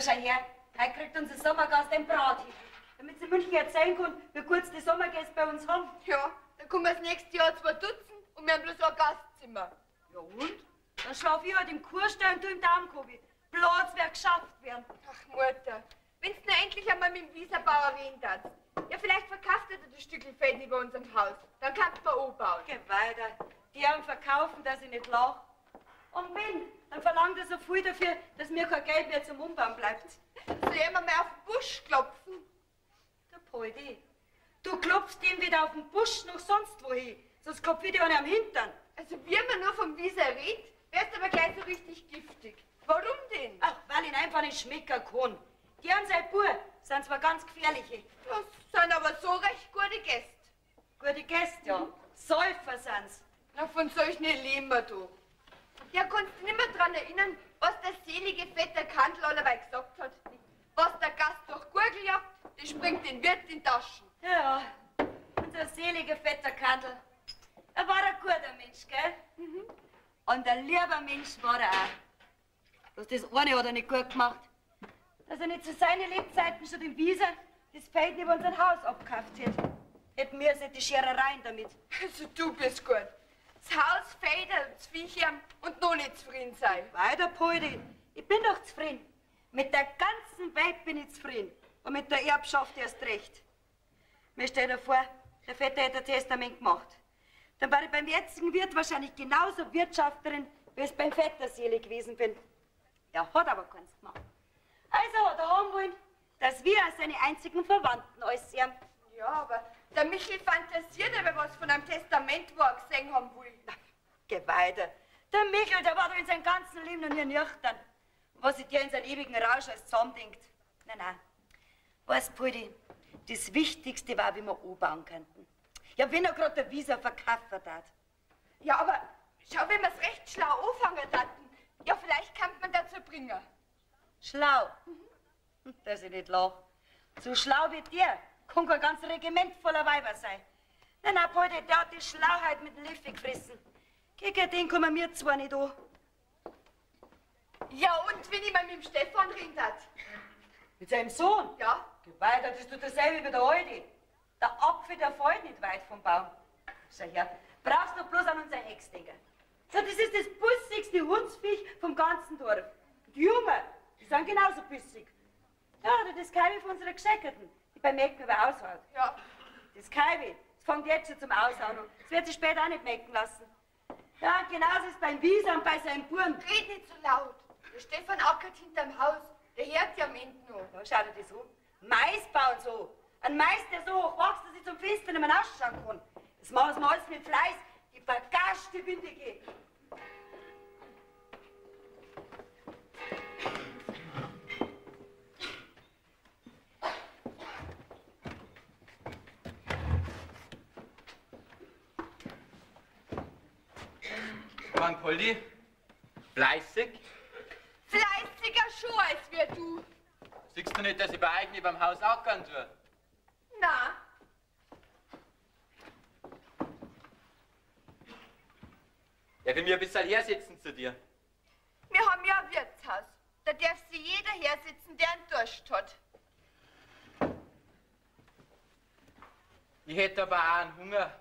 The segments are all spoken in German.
schau her, heute kriegt unser Sommergast ein Brathähnchen, damit sie in München erzählen kann, wie gut die Sommergäste bei uns haben. Ja, dann kommen wir das nächste Jahr 2 Dutzend und wir haben bloß ein Gastzimmer. Ja und? Dann schlaf ich halt im Kurstall und du im Darmkobi. Platz wird geschafft werden. Ach, Mutter, wenn's nur endlich einmal mit dem Wieserbauer reden darfst. Ja, vielleicht verkauft er das Stückchen Feld über unserem Haus. Dann kannst du mal anbauen. Geh weiter. Die haben verkaufen, dass ich nicht lach. Und wenn, dann verlangt er so viel dafür, dass mir kein Geld mehr zum Umbauen bleibt. Soll ich immer mal auf den Busch klopfen? Der Poldi, du klopfst ihm wieder auf den Busch noch sonst wohin. Sonst klopf ich dir einen am Hintern. Also wie man nur vom Wieser redet, wärst aber gleich so richtig giftig. Warum denn? Ach, weil ihn einfach nicht schmecken kann. Die haben sein Bub, sind zwar ganz gefährliche. Das sind aber so recht gute Gäste. Gute Gäste, ja. Säufer sind's. Na, von solchen leben wir du. Ja, kannst du nicht mehr daran erinnern, was der selige Vetter Kandel allerweil gesagt hat? Was der Gast durch Gurgel jagt, das springt den Wirt in die Taschen. Ja, unser seliger Vetter Kandel. Er war ein guter Mensch, gell? Und ein lieber Mensch war er auch. Bloß das eine hat er nicht gut gemacht. Dass er nicht zu seinen Lebzeiten schon dem Wieser das Feld neben unserem Haus abgekauft hat. Hätten wir die Scherereien damit. Also du bist gut. Das Haus federn, das Viech haben und noch nicht zufrieden sein. Weiter, Poldi. Ich bin doch zufrieden. Mit der ganzen Welt bin ich zufrieden. Und mit der Erbschaft erst recht. Mir stell dir vor, der Vetter hätte ein Testament gemacht. Dann war ich beim jetzigen Wirt wahrscheinlich genauso Wirtschafterin, wie es beim Vetter selig gewesen bin. Er hat aber keins gemacht. Also hat er haben wollen, dass wir als seine einzigen Verwandten alles sehen. Ja, aber der Michel fantasiert aber was von einem Testament, wo er gesehen haben will. Geh weiter. Der Michel, der war doch in seinem ganzen Leben noch nie nüchtern. Was sich der in seinen ewigen Rausch alles zusammendenkt. Nein. Weißt du, Poldi, das Wichtigste war, wie wir anbauen könnten. Ja, wenn er gerade der Wieser verkauft hat. Ja, aber schau, wenn wir es recht schlau anfangen hatten, ja, vielleicht kann man dazu bringen. Schlau? Dass ich nicht lach. So schlau wie der kann kein ganzes Regiment voller Weiber sein. Nein, Poldi, der hat die Schlauheit mit dem Löffel gefressen. Gegen den kommen wir zwar nicht an. Ja, und wenn ich mal mit dem Stefan reden hat? Mit seinem Sohn? Ja. Geh weiter, das tut dasselbe wie der Alte. Der Apfel, der fällt nicht weit vom Baum. Schau her, brauchst du bloß an unser Hex denken. So, das ist das bussigste Hundsviech vom ganzen Dorf. Die Jungen, die sind genauso bissig. Ja, oder das Kaiwi von unserer Geschäckerten, die beim Mecken über aushaut. Ja. Das Kaiwi, das fängt jetzt schon zum Aushauen an. Das wird sich später auch nicht mecken lassen. Ja, genauso ist es beim Wieser und bei seinem Buben. Red nicht so laut. Der Stefan ackert hinterm Haus. Der hört ja am Ende noch. Ja, schau dir das an. Mais bauen so. Ein Mais, der so hoch wächst, dass ich zum Fenster nicht mehr rausschauen kann. Das machen wir alles mit Fleiß. Die vergasste Windige. Mann, Poldi, fleißig? Fleißiger schon als wir du. Siehst du nicht, dass ich bei euch neben dem Haus ackern tue? Na, Ja, wenn wir ein bisschen hersitzen zu dir. wir haben ja ein Wirtshaus. Da darf sich jeder hersitzen, der einen Durst hat. Ich hätte aber auch einen Hunger.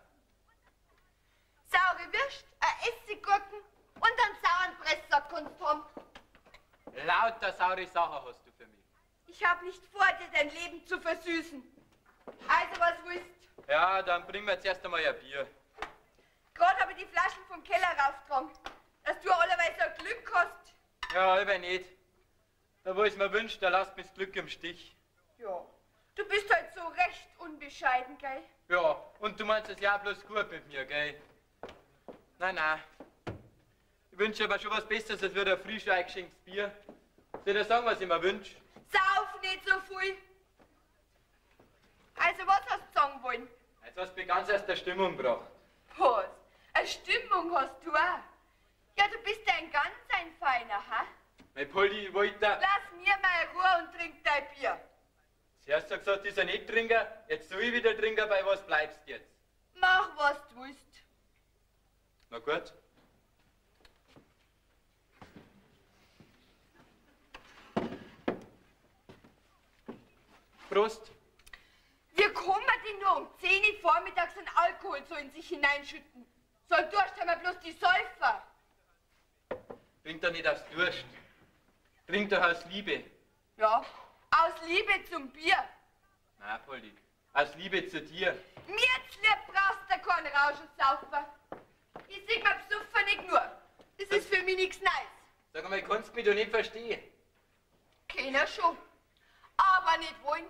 Saure Würst, ein Essiggurken und einen sauren Pressack kannst du haben. Lauter saure Sachen hast du für mich. Ich hab nicht vor, dir dein Leben zu versüßen. Also, was willst? Ja, dann bringen wir zuerst einmal ein Bier. Gerade habe ich die Flaschen vom Keller raufgetragen. Dass du allerweil so Glück hast. Ja, halber nicht. Da wo ich mir wünsche, da lasst mich das Glück im Stich. Ja. Du bist halt so recht unbescheiden, gell? Ja, und du meinst es ja bloß gut mit mir, gell? Nein. Ich wünsche aber schon was Besseres, als würde ein frisch eingeschenktes Bier. Soll ich dir sagen, was ich mir wünsche? Sauf nicht so viel. Also, was hast du sagen wollen? Jetzt hast du mich ganz aus der Stimmung gebracht. Was? Eine Stimmung hast du auch? Ja, du bist ein ganz ein Feiner, ha? Mein Poldi, ich wollte da... Lass mir mal Ruhe und trink dein Bier. Zuerst hast du gesagt, ich soll nicht trinken, jetzt soll ich wieder trinken, bei was bleibst du jetzt? Mach, was du willst. Na gut. Prost. Wie kann man denn nur um 10 Uhr vormittags einen Alkohol so in sich hineinschütten? So ein Durst haben wir bloß die Säufer. Trink doch nicht aus Durst. Trink doch aus Liebe. Ja, aus Liebe zum Bier. Na, Poldi, aus Liebe zu dir. Mir jetzt lieb brauchst du keinen Rauschensaufer. Ich seh mir besoffen nicht nur. Das ist für mich nichts Neues. Sag mal, kannst du mich doch nicht verstehen? Keiner schon. Aber nicht wollen.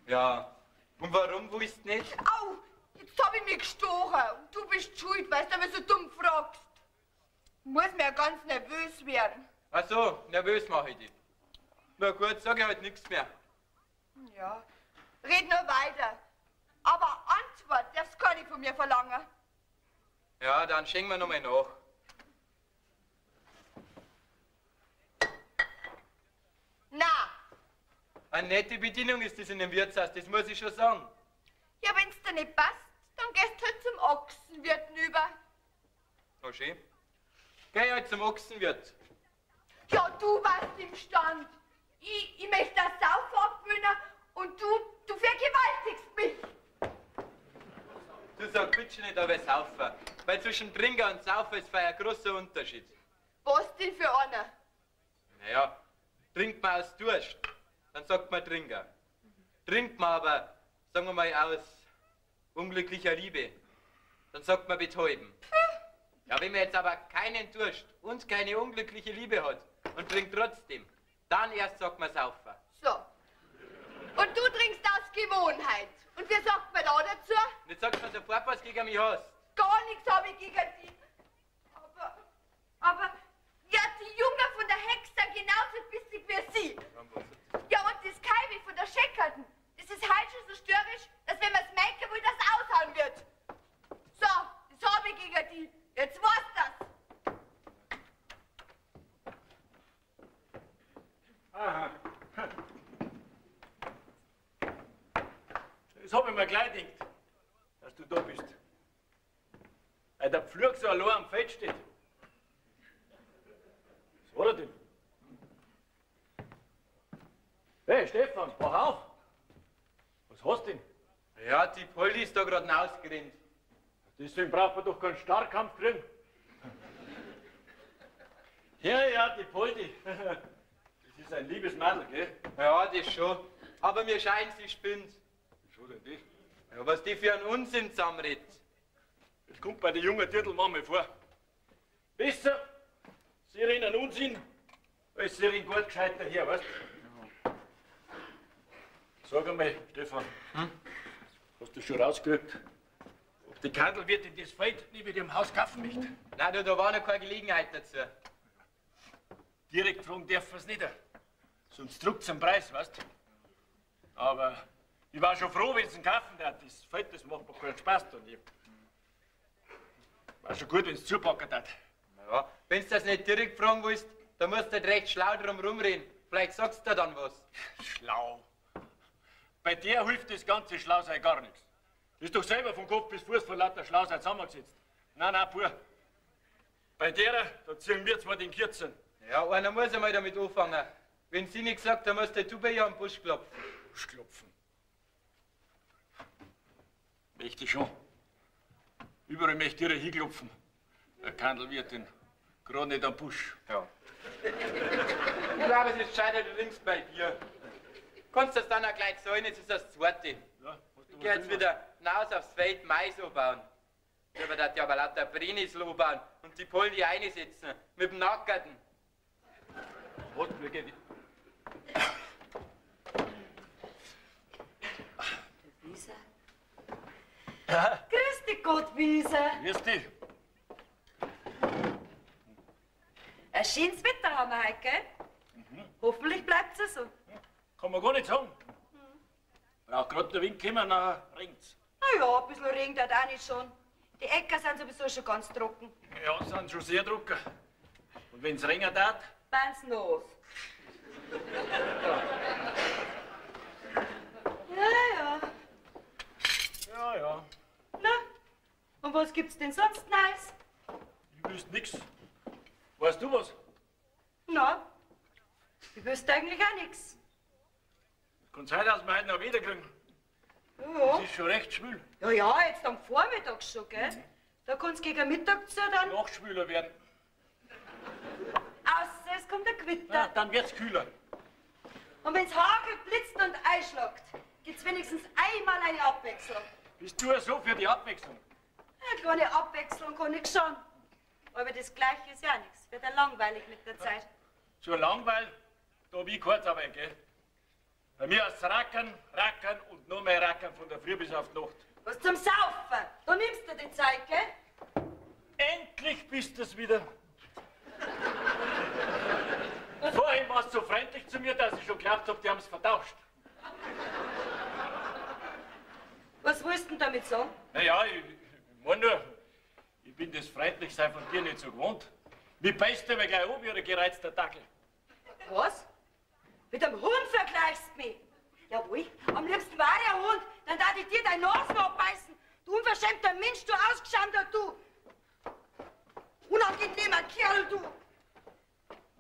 Ja. Und warum willst du nicht? Au, jetzt hab ich mich gestochen. Und du bist schuld, weißt du, wenn du so dumm fragst. Ich muss mir ja ganz nervös werden. Ach so, nervös mache ich dich. Na gut, sag ich halt nichts mehr. Ja, red nur weiter. Aber Antwort darfst keine von mir verlangen. Ja, dann schenken wir nochmal nach. Na, Eine nette Bedienung ist das in dem Wirtshaus, das muss ich schon sagen. ja, wenn's dir nicht passt, dann gehst halt zum Ochsenwirt über. Na schön. Geh halt zum Ochsenwirt. Ja, du warst im Stand. Ich möchte das Saufen abwöhnen und du vergewaltigst mich. Du sag bitte nicht, aber saufen. Weil zwischen Trinker und Saufen ist ein großer Unterschied. Was denn für einer? Naja, trinkt man aus Durst, dann sagt man Trinker. Trinkt man aber, sagen wir mal, aus unglücklicher Liebe, dann sagt man betäuben. Ja, wenn man jetzt aber keinen Durst und keine unglückliche Liebe hat und trinkt trotzdem, dann erst sagt man saufen. So. Und du trinkst aus Gewohnheit. Und wie sagt man da dazu? Und jetzt sagst du mir sofort, was gegen mich hast. Gar nichts habe ich gegen die. Aber, ja, die Jungen von der Hex sind genauso bissig wie sie. Ja, und das Kaiwi von der Scheckerten, das ist halt schon so störrisch, dass wenn man es merken will, das aushauen wird. So, das habe ich gegen die. Jetzt war's das. Aha. Das hab ich mir gleich gedacht, dass du da bist. Weil der Pflug so allein am Feld steht. Was war er denn? Hey, Stefan, wach auf! Was hast du denn? Ja, die Poldi ist da gerade rausgerannt. Deswegen braucht man doch keinen Starrkampf kriegen. Ja, die Poldi. Das ist ein liebes Mädel, gell? Ja, das schon. Aber mir scheint, sie spinnt. Schon denn das? Ja, was die für einen Unsinn zusammenredet. Das kommt bei der jungen Dirtel manchmal vor. Besser, sie rennen Unsinn, als sie rennen gut gescheit daher, weißt du? Sag einmal, Stefan, hast du schon rausgehört, ob die Kandelwirtin das Feld nicht mit ihrem Haus kaufen möchte? Nein, du, da war noch keine Gelegenheit dazu. Direkt fragen dürfen wir es nicht, sonst druckt es den Preis, weißt du? Aber ich war schon froh, wenn sie ihn kaufen darf. Das Feld, das macht mir keinen Spaß dann. War schon gut, wenn es zupacken hat. Ja, wenn du das nicht direkt fragen willst, dann musst du halt recht schlau drum rumreden. Vielleicht sagst du dann was. Schlau. Bei der hilft das ganze Schlausein gar nichts. Du bist doch selber von Kopf bis Fuß von lauter Schlausein zusammengesetzt. Nein, pur. Bei der, da ziehen wir zwar den Kürzen. Ja, einer muss einmal damit anfangen. Wenn sie nicht sagt, dann musst du bei ihr am Busch klopfen. Busch klopfen. Möchte ich schon. Überall möchte ich ihre hinklopfen. Der Kandelwirtin. Gerade nicht am Busch. Ja. Ich glaube, es ist gescheiter, du trinkst bei Bier. Kannst du das dann auch gleich sagen, jetzt ist das zweite. Ja, Ich geh jetzt wieder hinaus aufs Feld Mais anbauen. Da wird ja aber lauter Brennnessel anbauen und die Poldi einsetzen. Mit dem Nackerten. Was, wie geht Wiese. Grüß dich Gott, Wiese. Grüß dich. Ein schönes Wetter haben wir heute, gell? Hoffentlich bleibt es so. Kann man gar nicht sagen. Braucht gerade der Wind kommen, dann regnet's. Na ja, ein bisschen regnet hat auch nicht schon. Die Äcker sind sowieso schon ganz trocken. Ja, sind schon sehr trocken. Und wenn's regnet hat, Wenn's los. Ja. ja. Na, und was gibt's denn sonst Neues? Ich wüsste nix. Weißt du was? Na, Ich wüsste eigentlich auch nichts. Kann sein, dass wir heute noch wiederkriegen. Ja. Es ist schon recht schwül. Ja, ja, jetzt am Vormittag schon, gell? Da kann's gegen Mittag zu dann. Noch schwüler werden. Außer es kommt ein Gewitter. Ja, dann wird's kühler. Und wenn's hagelt, blitzt und einschlagt, gibt's wenigstens einmal eine Abwechslung. Bist du so für die Abwechslung? Eine kleine Abwechslung kann ich schon. Aber das Gleiche ist ja nichts. Wird ja langweilig mit der Zeit. So Langweil, da hab ich Kurzarbeit, gell? Bei mir heißt's Rackern, Rackern und noch mehr Rackern von der Früh bis auf die Nacht. Was zum Saufen? Da nimmst du die Zeit, gell? Endlich bist du's wieder. Vorhin warst du so freundlich zu mir, dass ich schon geglaubt hab, die haben's vertauscht. Was willst du denn damit sagen? Naja, ich mein nur, ich bin das Freundlichsein von dir nicht so gewohnt. Wie beißt du mir gleich um wie ein gereizter Dackel? Was? Mit einem Hund vergleichst du mich? Jawohl, am liebsten war der Hund, dann darf ich dir dein Nasen abbeißen. Du unverschämter Mensch, du Ausgeschamter, du! Unangenehmer Kerl, du!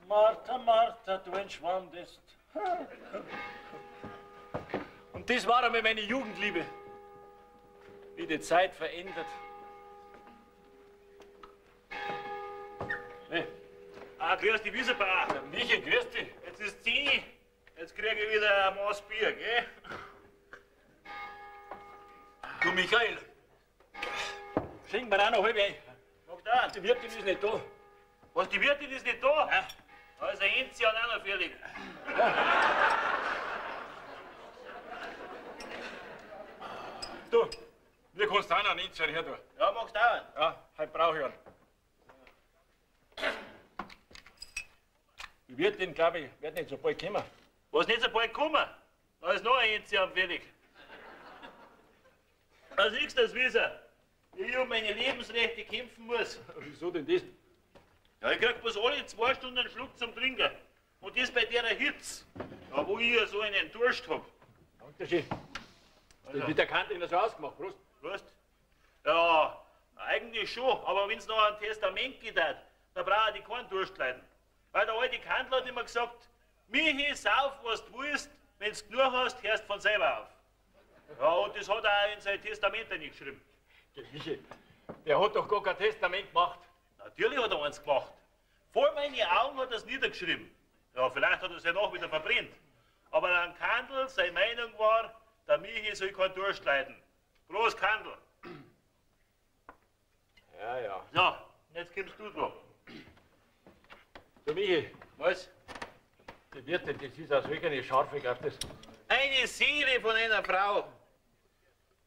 Martha, Martha, du entschwandest. Und das war einmal meine Jugendliebe. Wie die Zeit verändert. Hey. Grüß dich, Wiesenbauer. Michi, grüß dich. Jetzt ist 10. Jetzt kriege ich wieder ein Maß Bier, gell? Du, Michael. Schenk mir auch noch halb ein. Mach da. Die Wirtin ist nicht da. Was, die Wirtin ist nicht da? Ja. Da ist ein Enzian auch noch fertig. Du, mir kannst du auch noch einen Enzian her tun. Ja, mach da. Ja, heute brauche ich einen. Die Wirtin, glaube ich, wird nicht so bald kommen. Was nicht so bald kommen? Da ist noch ein Enzian fertig. Da siehst du das, Wieser. Wie ich um meine Lebensrechte kämpfen muss. Wieso denn das? Ja, ich krieg bloß alle 2 Stunden einen Schluck zum Trinken. Und das bei der Hitze. Ja, wo ich ja so einen Durst hab. Dankeschön. Also. Wie der Kantin so ausgemacht, Prost. Prost. Ja, eigentlich schon. Aber wenn's noch ein Testament gibt, dann brauche ich keinen Durst leiden. Weil der alte Kantler hat immer gesagt, Michi, sauf, was du willst, wenn's genug hast, hörst von selber auf. Ja, und das hat er auch in sein Testament nicht geschrieben. Der Michi, der hat doch gar kein Testament gemacht. Natürlich hat er eins gemacht. Vor meinen Augen hat er es niedergeschrieben. Ja, vielleicht hat er es ja noch wieder verbrennt. Aber an Kandel, seine Meinung war, der Michi soll keinen Durst leiden. Prost, Kandel. Ja, ja. So, jetzt kommst du dran. Du Michi, Was? die Wirtin, das ist aus wirklich eine scharfe Gattis. Eine Seele von einer Frau.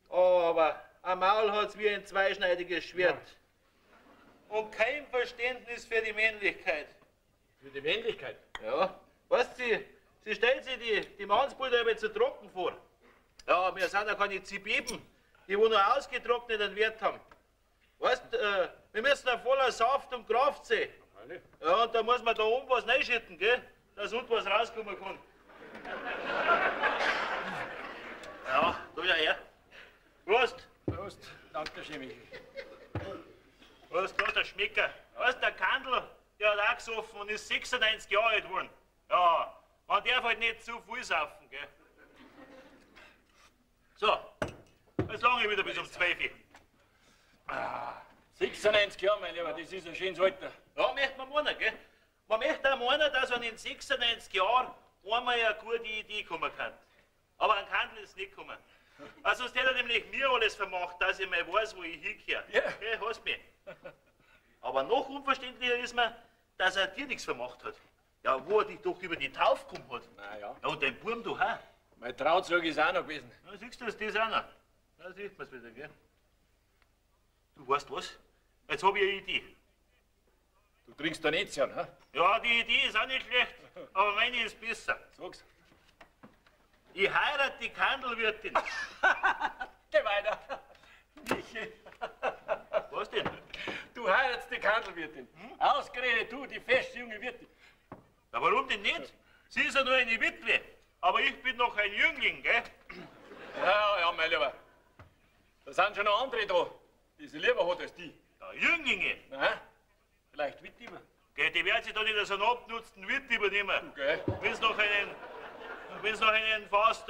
Oh, aber am Maul hat's wie ein zweischneidiges Schwert. Und kein Verständnis für die Männlichkeit. Für die Männlichkeit? Ja, weißt du, sie stellt sich die Mannsbilder aber zu trocken vor. Ja, wir sind ja keine Zibeben, die wo nur ausgetrockneten Wert haben. Weißt du, wir müssen ja voller Saft und Kraft sehen. Ja, und da muss man da oben was reinschütten, gell? Dass unten was rauskommen kann. Ja, du ja her. Prost. Prost. Dankeschön, Michi. Prost, da ist der Schmecker. Weißt du, der Kandel, der hat auch gesoffen und ist 96 Jahre alt geworden. Ja, man darf halt nicht zu viel saufen, gell? So, jetzt lange ich wieder bis um 12 Uhr. 96 Jahre, mein Lieber, das ist ein schönes Alter. Ja, möchte man meinen, gell? Man möchte auch meinen, dass man in 96 Jahren einmal eine gute Idee kommen kann. Aber an Kandel ist es nicht gekommen. Also sonst hätte er nämlich mir alles vermacht, dass ich mal weiß, wo ich hingehöre. Ja. Gell, hast mich. Aber noch unverständlicher ist mir, dass er dir nichts vermacht hat. Ja, wo er dich doch über die Taufe gekommen hat. Na ja. Ja, und dein Burm du auch. Mein Trauzeuge ist auch noch gewesen. Ja, siehst du, das ist auch noch. Da sieht man's wieder, gell? Du weißt was? Jetzt habe ich eine Idee. Du trinkst da nicht an, ha? Ja, die Idee ist auch nicht schlecht, aber meine ist besser. Sag's. Ich heirate die Kandelwirtin. Geh weiter. Michi, Was denn? du heiratst die Kandelwirtin. Ausgerechnet du, die feste junge Wirtin. Ja, warum denn nicht? Sie ist ja nur eine Witwe, aber ich bin noch ein Jüngling, gell? Ja, ja, mein Lieber. Da sind schon noch andere da, die sie lieber hat als die. Ja, Jünglinge. Na, vielleicht Wittiber. Gell, die werden sich da nicht so einen abgenutzten Wirt übernehmen. Gell? Wenn es noch einen fast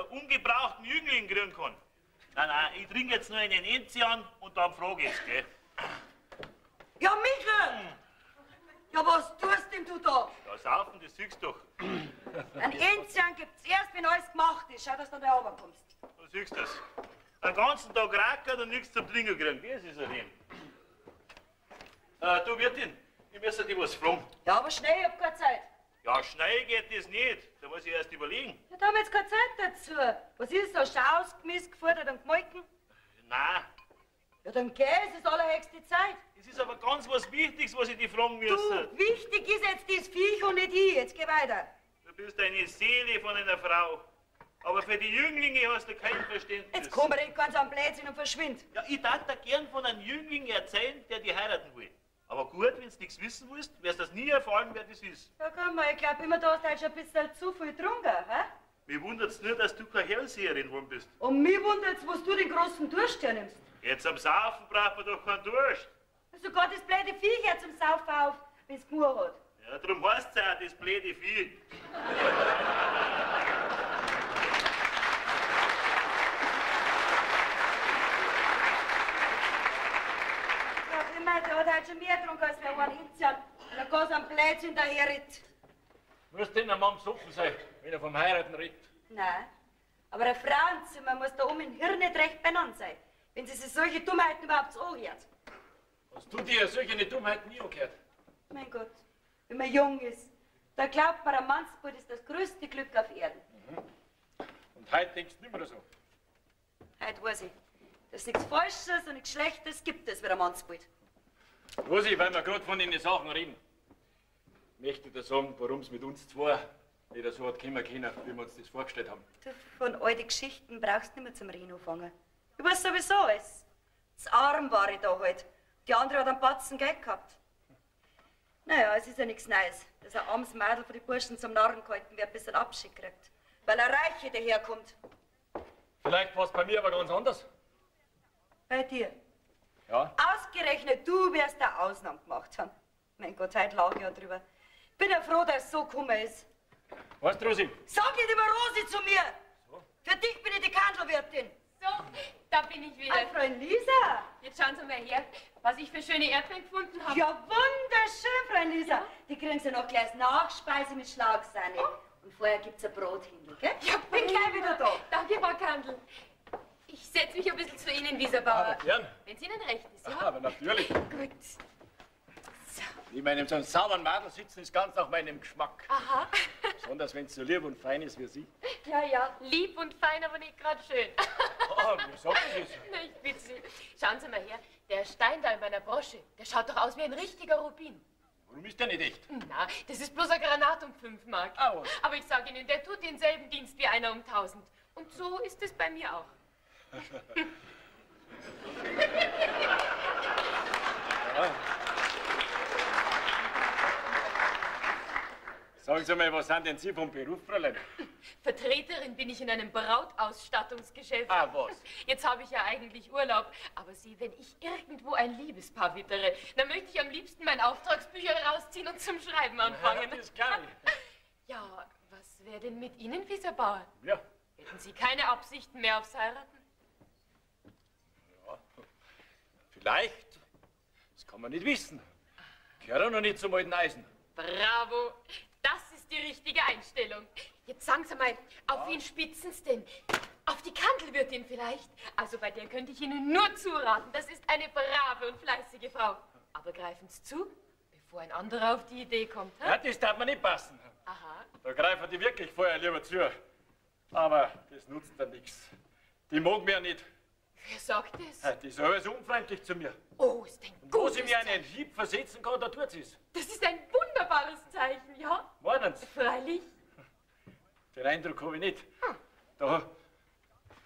ungebrauchten Jüngling kriegen kann. Nein, ich trinke jetzt nur einen Enzian und dann frage ich es, gell? Ja, Michael! Ja, was tust denn du da? Ja, saufen, das siehst du doch. Ein Enzian gibt's erst, wenn alles gemacht ist. Schau, dass du da runterkommst. Du siehst das. Den ganzen Tag rackern und nichts zum Trinken kriegen. Das ist er hin. Du Wirtin, ich müsste dir was fragen. Ja, aber schnell, ich hab keine Zeit. Ja, schnell geht das nicht. Da muss ich erst überlegen. Ja, da haben wir jetzt keine Zeit dazu. Was ist so? Schau ausgemisst, gefordert und gemolken? Nein, Ja, dann geh, es ist allerhöchste Zeit. es ist aber ganz was Wichtiges, was ich dich fragen müsste. Du, wichtig ist jetzt das Viech und nicht ich. Jetzt geh weiter. Du bist eine Seele von einer Frau. Aber für die Jünglinge hast du kein Verständnis. Jetzt komm wir nicht ganz am Blödsinn und verschwind. Ja, ich darf dir gern von einem Jüngling erzählen, der dich heiraten will. Aber gut, wenn du nichts wissen willst, wirst du das nie erfahren, wer das ist. Ja, komm mal, ich glaub immer, du hast halt schon ein bisschen zu viel getrunken, hä? Mich wundert's nur, dass du keine Hellseherin geworden bist. Und mich wundert's, was du den großen Durst hernimmst. Jetzt am Saufen braucht man doch keinen Durst. Sogar das blöde Viech hört zum Saufen auf, wenn's Gemur hat. Ja, darum heißt's auch das blöde Vieh. Ja, immer, der hat halt schon mehr getrunken als der ein Enzian. Und er geht am Blödsinn daherritt. Muss denn ein Mann besoffen sein, wenn er vom Heiraten redet? Nein, aber ein Frauenzimmer muss da oben im Hirn nicht recht beieinander sein, wenn sie sich solche Dummheiten überhaupt so anhört. Hast du dir solche Dummheiten nie angehört? Mein Gott, wenn man jung ist, da glaubt man, ein Mannsbild ist das größte Glück auf Erden. Und heute denkst du nicht mehr so. Heute weiß ich, dass nichts Falsches und nichts Schlechtes gibt es wie ein Mannsbild. Rosi, weil wir gerade von den Sachen reden, möchte ich dir sagen, warum es mit uns zwei nicht so hat kommen können, wie wir uns das vorgestellt haben. Du, von alten Geschichten brauchst du nicht mehr zum Reden anfangen. Ich weiß sowieso alles. Das Arm war ich da halt. Die andere hat einen Batzen Geld gehabt. Naja, es ist ja nichts Neues, dass ein armes Mädel von den Burschen zum Narren gehalten wird, bis er einen Abschied kriegt. Weil ein Reiche daherkommt. Vielleicht war es bei mir aber ganz anders. Bei dir. Ja? Ausgerechnet du wirst eine Ausnahme gemacht haben. Mein Gott, heute lache ich ja drüber. Ich bin ja froh, dass es so gekommen ist. Weißt du, Rosi? Sag nicht immer Rosi zu mir! So? Für dich bin ich die Kandelwirtin. So, da bin ich wieder. Ah, Freundin Lisa! Jetzt schauen Sie mal her, was ich für schöne Erdbeeren gefunden habe. Ja, wunderschön, Freundin Lisa. Die kriegen Sie noch gleich als Nachspeise mit Schlagsahne. Und vorher gibt's ein Brothindel, gell? Ja, bin gleich wieder da. Danke, Frau Kandel. Ich setze mich ein bisschen zu Ihnen, Wieserbauer. Aber gern. Wenn es Ihnen recht ist, ja? Aber natürlich. Gut. Ich meine, in so einem sauberen Madel sitzen ist ganz nach meinem Geschmack. Aha. Besonders wenn es so lieb und fein ist wie Sie. Ja, ja, lieb und fein, aber nicht gerade schön. Oh, wie sagt man das? Na, ich bitte Sie. Schauen Sie mal her, der Stein da in meiner Brosche, der schaut doch aus wie ein richtiger Rubin. Warum ist der nicht echt? Na, das ist bloß ein Granat um 5 Mark. Ah, was? Aber ich sage Ihnen, der tut denselben Dienst wie einer um 1000. Und so ist es bei mir auch. Sagen Sie mal, was sind denn Sie vom Beruf, Fräulein? Vertreterin bin ich in einem Brautausstattungsgeschäft. Ah, was? Jetzt habe ich ja eigentlich Urlaub. Aber Sie, wenn ich irgendwo ein Liebespaar wittere, dann möchte ich am liebsten mein Auftragsbücher rausziehen und zum Schreiben anfangen. Ja, das kann ich. Ja, was wäre denn mit Ihnen, Wieserbauer? Ja. Hätten Sie keine Absichten mehr aufs Heiraten? Ja, vielleicht. Das kann man nicht wissen. Ich gehöre noch nicht zum alten Eisen. Bravo, das ist die richtige Einstellung. Jetzt sagen Sie mal, auf wen spitzen Sie denn? Auf die Kandelwirtin vielleicht? Also bei der könnte ich Ihnen nur zuraten. Das ist eine brave und fleißige Frau. Aber greifen Sie zu, bevor ein anderer auf die Idee kommt. Hä? Ja, das darf mir nicht passen. Aha. Da greifen die wirklich vorher lieber zu. Aber das nutzt dann nichts. Die mag mir ja nicht. Wer sagt das? Die ist alles unfreundlich zu mir. Oh, ist ein Und wo gutes sie mir einen Zeichen. Hieb versetzen kann, da tut sie es. Das ist ein wunderbares Zeichen, ja? Meinen Sie? Freilich. Den Eindruck habe ich nicht. Da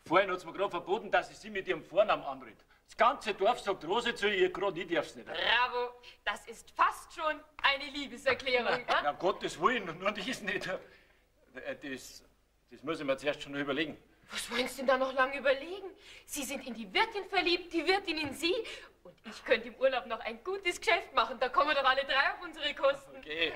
vorhin hat sie mir gerade verboten, dass ich sie mit ihrem Vornamen anredet. Das ganze Dorf sagt Rose zu ihr, gerade ich darf's nicht. Bravo, das ist fast schon eine Liebeserklärung. Na, Ja? um Gottes Willen, nur das nicht. Das muss ich mir zuerst schon noch überlegen. Was wollen Sie denn da noch lange überlegen? Sie sind in die Wirtin verliebt, die Wirtin in Sie. Und ich könnte im Urlaub noch ein gutes Geschäft machen. Da kommen wir doch alle drei auf unsere Kosten. Okay.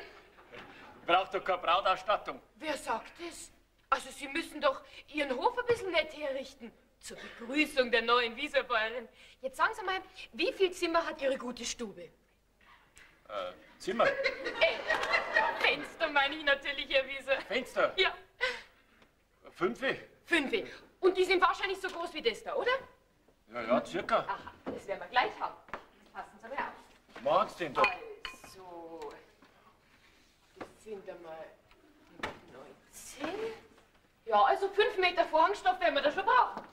Ich brauch doch keine Brautausstattung. Wer sagt das? Also Sie müssen doch Ihren Hof ein bisschen nett herrichten. Zur Begrüßung der neuen Wieserbäuerin. Jetzt sagen Sie mal, wie viel Zimmer hat Ihre gute Stube? Zimmer? Fenster meine ich natürlich, Herr Wieser. Fenster? Ja. 5? 5. Und die sind wahrscheinlich so groß wie das da, oder? Ja, circa. Aha, das werden wir gleich haben. Passen Sie aber auf. Was machen Sie denn da? Also, das sind einmal 19. Ja, also 5 Meter Vorhangstoff werden wir da schon brauchen.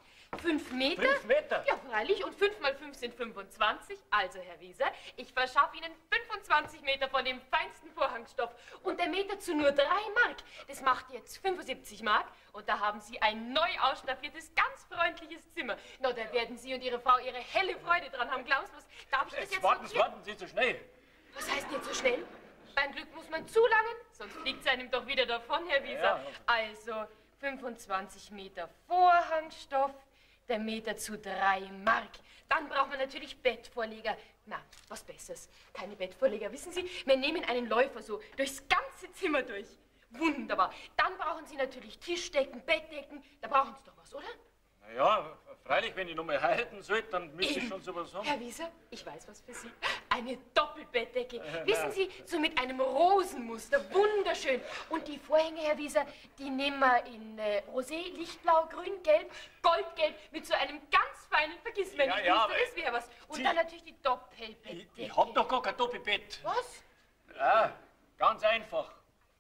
5 Meter? 5 Meter? Ja, freilich. Und 5 mal 5 sind 25. Also, Herr Wieser, ich verschaffe Ihnen 25 Meter von dem feinsten Vorhangstoff. Und der Meter zu nur 3 Mark. Das macht jetzt 75 Mark. Und da haben Sie ein neu ausstaffiertes, ganz freundliches Zimmer. Na, da werden Sie und Ihre Frau Ihre helle Freude dran haben. Glauben Sie was? Darf ich das jetzt Warten notieren? Sie so schnell. Was heißt nicht so schnell? Beim Glück muss man zulangen, sonst fliegt es einem doch wieder davon, Herr Wieser. Ja. Also 25 Meter Vorhangstoff, der Meter zu 3 Mark. Dann braucht man natürlich Bettvorleger. Na, was Besseres. Keine Bettvorleger. Wissen Sie, wir nehmen einen Läufer so durchs ganze Zimmer durch. Wunderbar. Dann brauchen Sie natürlich Tischdecken, Bettdecken. Da brauchen Sie doch was, oder? Naja, freilich, wenn ich noch mal heiraten sollte, dann müsste ich schon sowas haben. Herr Wieser, ich weiß was für Sie. Eine Doppelbettdecke. Wissen Sie, so mit einem Rosenmuster. Wunderschön. Und die Vorhänge, Herr Wieser, die nehmen wir in Rosé, Lichtblau, Grün, Gelb, Goldgelb mit so einem ganz feinen Vergissmeinnicht. Ja, Das wäre was. Und dann natürlich die Doppelbettdecke. Ich hab doch gar kein Doppelbett. Was? Ja, ganz einfach.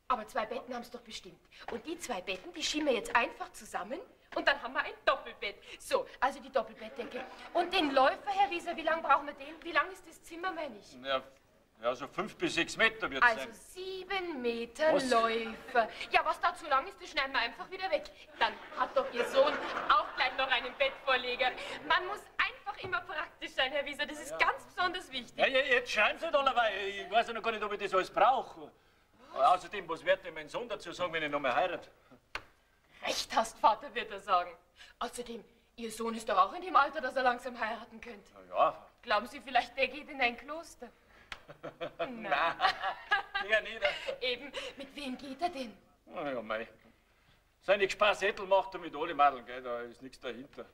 Aber 2 Betten haben es doch bestimmt. Und die 2 Betten, die schieben wir jetzt einfach zusammen. Und dann haben wir ein Doppelbett. So, also die Doppelbettdecke. Und den Läufer, Herr Wieser, wie lange brauchen wir den? Wie lang ist das Zimmer, meine ich? Ja, so 5 bis 6 Meter wird es Also sein. 7 Meter Was? Läufer. Ja, was da zu lang ist, das schneiden wir einfach wieder weg. Dann hat doch Ihr Sohn auch gleich noch einen Bettvorleger. Man muss einfach immer praktisch sein, Herr Wieser. Das ist ganz besonders wichtig. Ja, jetzt schreiben Sie doch dabei. Ich weiß ja noch gar nicht, ob ich das alles brauche. Außerdem, was wird denn mein Sohn dazu sagen, wenn ich noch mal heirate? Recht hast, Vater, wird er sagen. Außerdem, Ihr Sohn ist doch auch in dem Alter, dass er langsam heiraten könnte. Na ja. Glauben Sie vielleicht, der geht in ein Kloster? Nein, eher nicht. Eben, mit wem geht er denn? Na ja, mei. Seine Sparsättel macht er mit alle Madeln, gell, da ist nichts dahinter.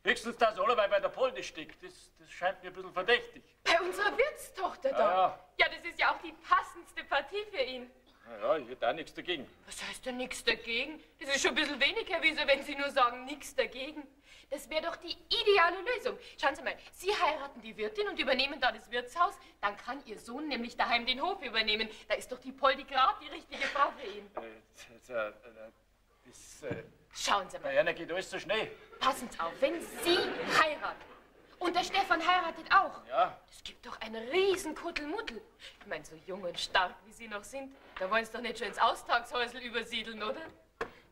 Höchstens, dass allerweil bei der Polde steckt, das scheint mir ein bisschen verdächtig. Bei unserer Wirtstochter da? Ja. Ja, das ist ja auch die passendste Partie für ihn. Na ja, ich hätte auch nichts dagegen. Was heißt denn nichts dagegen? Das ist schon ein bisschen wenig, Herr Wieser, wenn Sie nur sagen, nichts dagegen. Das wäre doch die ideale Lösung. Schauen Sie mal, Sie heiraten die Wirtin und übernehmen da das Wirtshaus. Dann kann Ihr Sohn nämlich daheim den Hof übernehmen. Da ist doch die Poldi gerade die richtige Frau für ihn. Schauen Sie mal, Diana, geht alles so schnell. passen Sie auf, wenn Sie heiraten und der Stefan heiratet auch. Ja. Es gibt doch ein riesen Kuddelmuddel. Ich meine, so jung und stark, wie Sie noch sind, da wollen Sie doch nicht schon ins Austagshäusl übersiedeln, oder?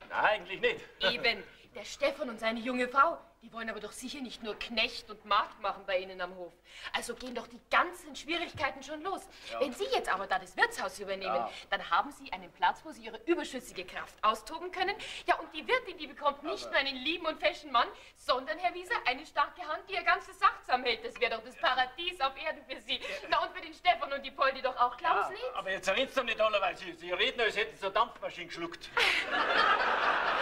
Nein, eigentlich nicht. Eben, der Stefan und seine junge Frau, die wollen aber doch sicher nicht nur Knecht und Magd machen bei Ihnen am Hof. Also gehen doch die ganzen Schwierigkeiten schon los. Ja. Wenn Sie jetzt aber da das Wirtshaus übernehmen, Ja. dann haben Sie einen Platz, wo Sie Ihre überschüssige Kraft austoben können. Ja, und die Wirtin, die bekommt nicht nur einen lieben und feschen Mann, sondern, Herr Wieser, eine starke Hand, die ihr ganzes Sack zusammenhält. Das wäre doch das Paradies auf Erden für Sie. Na, und für den Stefan und die Poldi doch auch, glauben Sie nicht? Aber jetzt red's doch nicht allerweil. Sie reden, als hätten Sie eine Dampfmaschine geschluckt.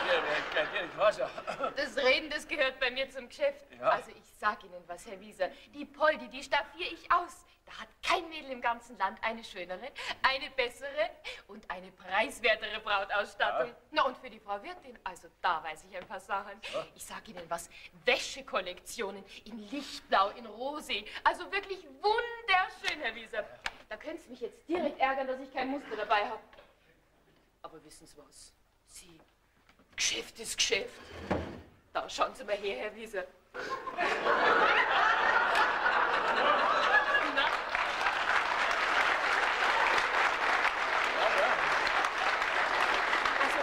Ich weiß ja. Das Reden, das gehört bei mir zum Geschäft. Ja. Also ich sag Ihnen was, Herr Wieser. Die Poldi, die staffiere ich aus. Da hat kein Mädel im ganzen Land eine schönere, eine bessere und eine preiswertere Brautausstattung. Ja. Na und für die Frau Wirtin, also da weiß ich ein paar Sachen. Ja. Ich sag Ihnen was, Wäschekollektionen in Lichtblau, in Rosé. Also wirklich wunderschön, Herr Wieser. Da können Sie mich jetzt direkt ärgern, dass ich kein Muster dabei habe. Aber wissen Sie was? Sie, Geschäft ist Geschäft. Da schauen Sie mal her, Herr Wieser. Na? Also,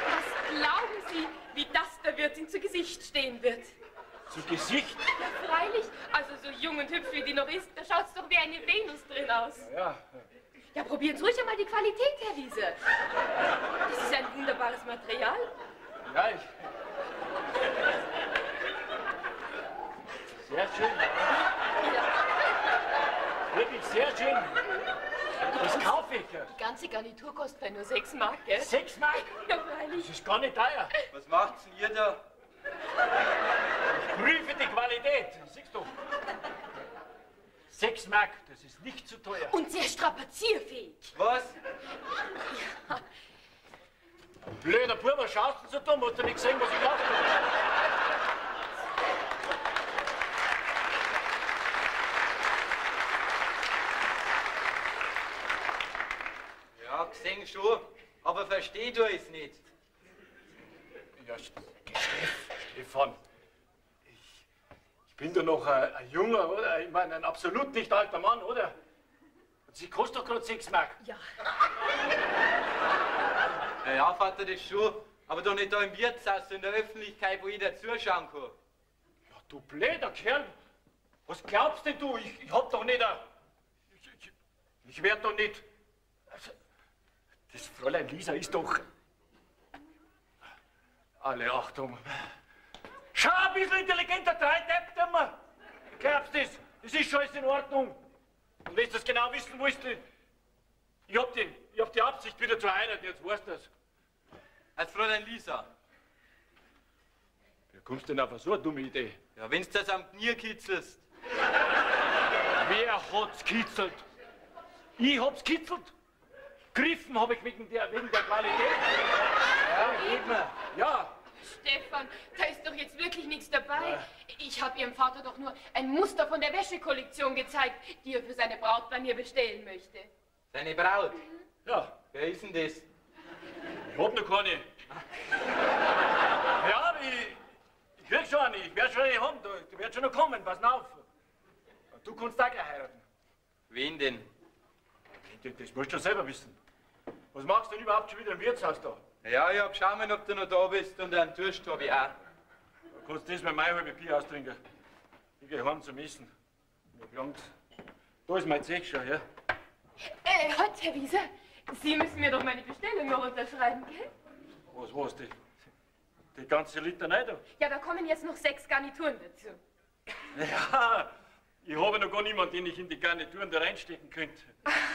was glauben Sie, wie das der Wirtin zu Gesicht stehen wird? Zu Gesicht? Ja, freilich. Also so jung und hübsch wie die noch ist, da schaut's doch wie eine Venus drin aus. Ja. Ja, probieren Sie ruhig einmal die Qualität, Herr Wieser. Das ist ein wunderbares Material. Ja, Sehr schön. Wirklich sehr schön. Das kaufe ich. Die ganze Garnitur kostet ja nur 6 Mark, gell? 6 Mark? Ja, freilich. Das ist gar nicht teuer. Was macht's denn ihr da? Prüfe die Qualität. Siehst du? 6 Mark, das ist nicht zu teuer. Und sehr strapazierfähig. Was? Blöder Bub, was schaust du so dumm? Hast du nicht gesehen, was ich gemacht habe? Ja, gesehen schon, aber versteh du es nicht. Ja, Stefan, ich bin doch noch ein Junger, oder? Ich meine, ein absolut nicht alter Mann, oder? Und sie kostet doch gerade 6 Mark. Ja. Ja, Vater, das schon, aber doch nicht da im Wirtshaus, in der Öffentlichkeit, wo jeder zuschauen kann. Ja, du blöder Kerl, was glaubst denn du? Ich hab doch nicht ich werd doch nicht... Also, das Fräulein Lisa ist doch... Alle Achtung. Schau ein bisschen intelligenter, Depp, immer. Glaubst du das? Das ist schon alles in Ordnung. Und wenn du das genau wissen willst, ich hab die Absicht, wieder zu heiraten, jetzt weißt du das. Als Fräulein Lisa. Wie kommst du denn auf so eine dumme Idee? Ja, wenn's das am Knie kitzelst. Wer hat's kitzelt? Ich hab's kitzelt. Griffen habe ich wegen der Qualität. Ja, eben. Ja. Stefan, da ist doch jetzt wirklich nichts dabei. Ich habe Ihrem Vater doch nur ein Muster von der Wäschekollektion gezeigt, die er für seine Braut bei mir bestellen möchte. Seine Braut? Ja. Wer ist denn das? Ich hab noch keine. Ja, aber ich krieg schon eine. Ich werde schon eine haben. Die wird schon noch kommen. Pass auf. Und du kannst auch gleich heiraten. Wen denn? Das musst du schon selber wissen. Was machst du denn überhaupt schon wieder im Wirtshaus da? Ja, ich hab schauen, ob du noch da bist und einen Durst hab ich auch. Du kannst das mit meinem halben Bier austrinken. Ich geh heim zum Essen. Ich hab Angst. Da ist mein Zech schon, ja? Halt, Herr Wieser, Sie müssen mir doch meine Bestellung noch unterschreiben, gell? Was, die ganze Litanei da? Ja, da kommen jetzt noch 6 Garnituren dazu. Ja, ich habe noch gar niemanden, den ich in die Garnituren da reinstecken könnte.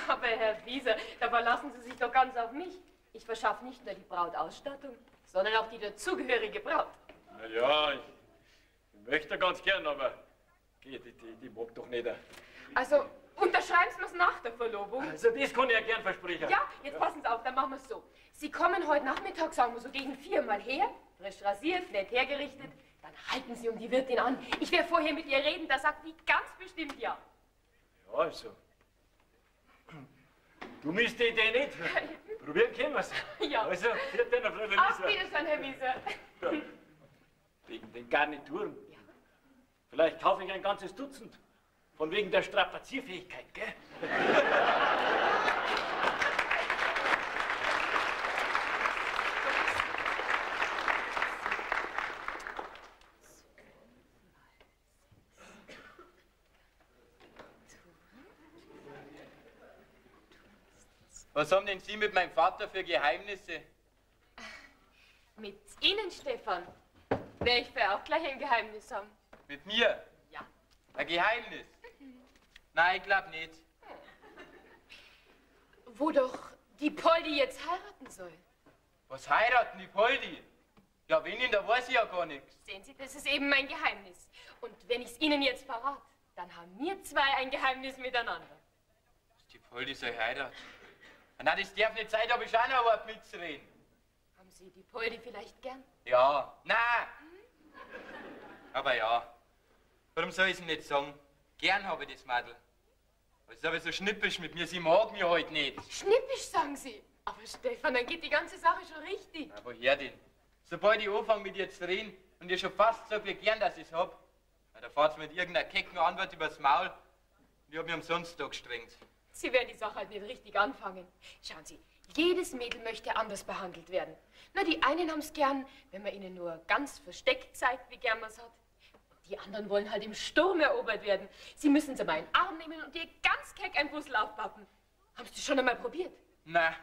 Aber Herr Wieser, da verlassen Sie sich doch ganz auf mich. Ich verschaffe nicht nur die Brautausstattung, sondern auch die dazugehörige Braut. Na ja, ich möchte ganz gern, aber die mag doch nicht. Also, unterschreiben Sie mir's nach der Verlobung. Also das kann ich ja gern versprechen. Ja, jetzt passen Sie auf, dann machen wir es so. Sie kommen heute Nachmittag, sagen wir so gegen 4 mal her, frisch rasiert, nett hergerichtet, dann halten Sie um die Wirtin an. Ich werde vorher mit ihr reden, da sagt die ganz bestimmt ja. Ja, also. Du misst die Idee nicht. Probieren können wir's. Ja. Also, vielen Dank, Fräulein Auf Lisa. Wiedersehen, Herr Wieser. Ja. Wegen den Garnituren. Ja. Vielleicht kaufe ich ein ganzes Dutzend. Von wegen der Strapazierfähigkeit, gell? Was haben denn Sie mit meinem Vater für Geheimnisse? Mit Ihnen, Stefan, werde ich für auch gleich ein Geheimnis haben. Mit mir? Ja. Ein Geheimnis? Nein, ich glaub nicht. Wo doch die Poldi jetzt heiraten soll. Was heiraten die Poldi? Ja, wen denn, da weiß ich ja gar nichts. Sehen Sie, das ist eben mein Geheimnis. Und wenn ich es Ihnen jetzt verrate, dann haben wir 2 ein Geheimnis miteinander. Dass die Poldi soll heiraten? Na, das darf nicht sein, da hab ich auch noch ein Wort mitzureden. Haben Sie die Poldi vielleicht gern? Ja, nein. Aber ja. Warum soll ich es nicht sagen? Gern habe ich das Mädel. Aber es ist aber so schnippisch mit mir, sie mag mich heute nicht. Schnippisch, sagen Sie. Aber Stefan, dann geht die ganze Sache schon richtig. Na, woher denn? Sobald ich anfange mit ihr zu reden und ihr schon fast sagt, wie gern dass ich es hab, na, da fahrt's mit irgendeiner kecken Antwort übers Maul und ich hab mich umsonst da gestrengt. Sie werden die Sache halt nicht richtig anfangen. Schauen Sie, jedes Mädel möchte anders behandelt werden. Na, die einen haben es gern, wenn man ihnen nur ganz versteckt zeigt, wie gern man es hat. Und die anderen wollen halt im Sturm erobert werden. Sie müssen sie mal in den Arm nehmen und ihr ganz keck ein Puzzle aufpappen. Haben Sie das schon einmal probiert? Na,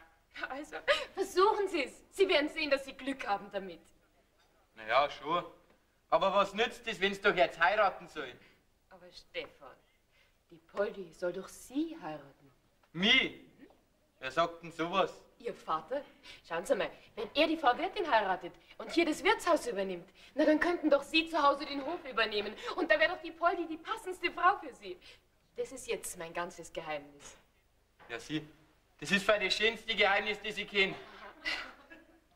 Also, versuchen Sie es. Sie werden sehen, dass Sie Glück haben damit. na ja, schon. Aber was nützt es, wenn sie doch jetzt heiraten sollen? Aber Stefan, die Poldi soll doch Sie heiraten. Mich? Wer sagt denn sowas? Ihr Vater? Schauen Sie mal, wenn er die Frau Wirtin heiratet und hier das Wirtshaus übernimmt, na dann könnten doch Sie zu Hause den Hof übernehmen. Und da wäre doch die Poldi die passendste Frau für Sie. Das ist jetzt mein ganzes Geheimnis. Ja, Sie, das ist für das schönste Geheimnis, das ich kenne.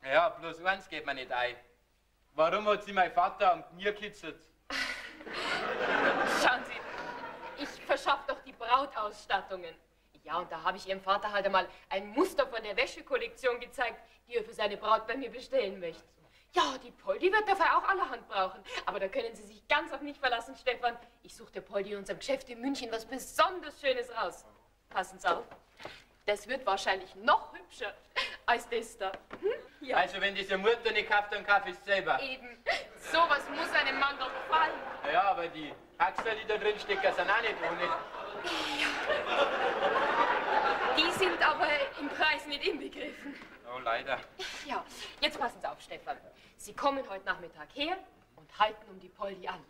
Ja, bloß eins geht mir nicht ein. Warum hat sie mein Vater am Knie gekitzelt? Schauen Sie, ich verschaffe doch die Brautausstattungen. Ja, und da habe ich Ihrem Vater halt einmal ein Muster von der Wäschekollektion gezeigt, die er für seine Braut bei mir bestellen möchte. Ja, die Poldi wird dafür auch allerhand brauchen. Aber da können Sie sich ganz auf mich verlassen, Stefan. Ich suche der Poldi in unserem Geschäft in München was besonders Schönes raus. Passen Sie auf. Das wird wahrscheinlich noch hübscher als das da. Hm? Ja. Also wenn diese Mutter nicht kauft, dann kaufe ich es selber. Eben. Sowas muss einem Mann doch gefallen. Ja, aber die Haxler, die da drin stecken, sind auch nicht ohne. Die sind aber im Preis nicht inbegriffen. Oh, leider. Ja, jetzt passen Sie auf, Stefan. Sie kommen heute Nachmittag her und halten um die Poldi an.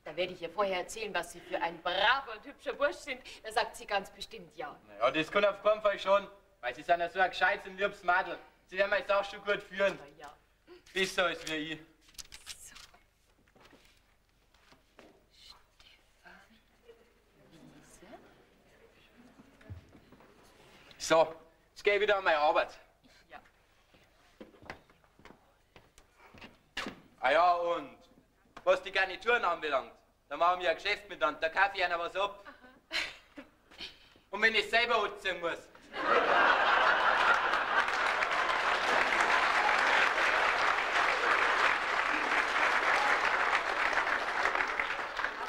Da werde ich ihr vorher erzählen, was Sie für ein braver und hübscher Bursch sind. Da sagt sie ganz bestimmt ja. Ja, das kann auf keinen Fall schon, weil sie sind ja so ein gescheites und liebes Mädel. Sie werden mich auch schon gut führen. Aber ja. Besser als wir ich. So. Stefan, Lise. So, jetzt gehe ich wieder an meine Arbeit. Ja. Ah ja, und was die Garnituren anbelangt, da machen wir ein Geschäft miteinander, da kaufe ich einer was ab. Aha. Und wenn ich selber anziehen muss.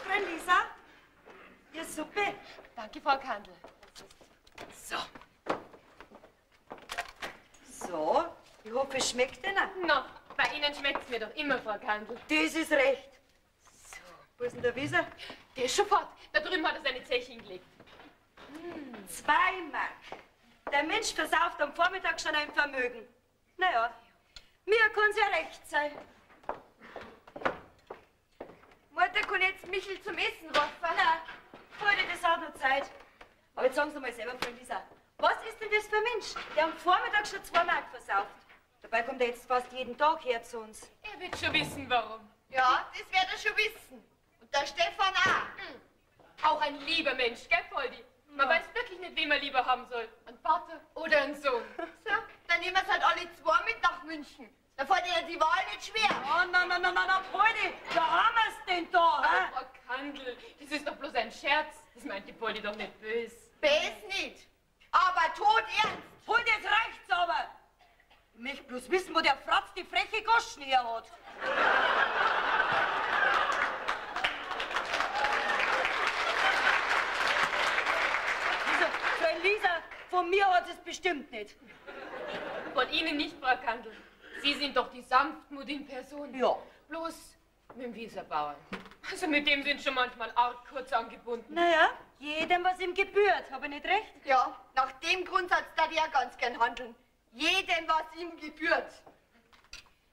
Frau Lisa, Ihre Suppe. Danke, Frau Kandel. So. So, ich hoffe, es schmeckt Ihnen. Na, bei Ihnen schmeckt es mir doch immer, Frau Kandel. Das ist recht. So. Wo ist denn der Wieser? Der ist schon fort. Da drüben hat er seine Zeche hingelegt. 2 Mark. Der Mensch versauft am Vormittag schon ein Vermögen. Naja, mir kann's ja recht sein. Mutter kann jetzt Michel zum Essen rufen. Na, heute, das hat noch Zeit. Aber jetzt sagen Sie mal selber, Frau Lisa, was ist denn das für ein Mensch, der am Vormittag schon 2 Mark versauft? Dabei kommt er jetzt fast jeden Tag her zu uns. Er wird schon wissen, warum. Ja, das wird er schon wissen. Und der Stefan auch. Auch ein lieber Mensch, gell, Poldi? Man weiß wirklich nicht, wen man lieber haben soll. Ein Vater oder ein Sohn. So, dann nehmen wir halt alle 2 mit nach München. Da fällt Ihnen die Wahl nicht schwer. Oh, na, Poldi, da haben wir's denn da, hä? Frau Kandel, das ist doch bloß ein Scherz. Das meint die Poldi doch nicht böse. Bös nicht, aber tot ernst. Poldi, jetzt reicht's aber. Ich möchte bloß wissen, wo der Fratz die freche Goschen her hat. Frau Lisa, von mir hat es bestimmt nicht. Von Ihnen nicht, Frau Kandel. Sie sind doch die Sanftmut in Person. Ja. Bloß mit dem Wieserbauern. Also mit dem sind schon manchmal arg kurz angebunden. Naja, jedem, was ihm gebührt. Habe ich nicht recht? Ja, nach dem Grundsatz darf ich ja ganz gern handeln. Jedem, was ihm gebührt.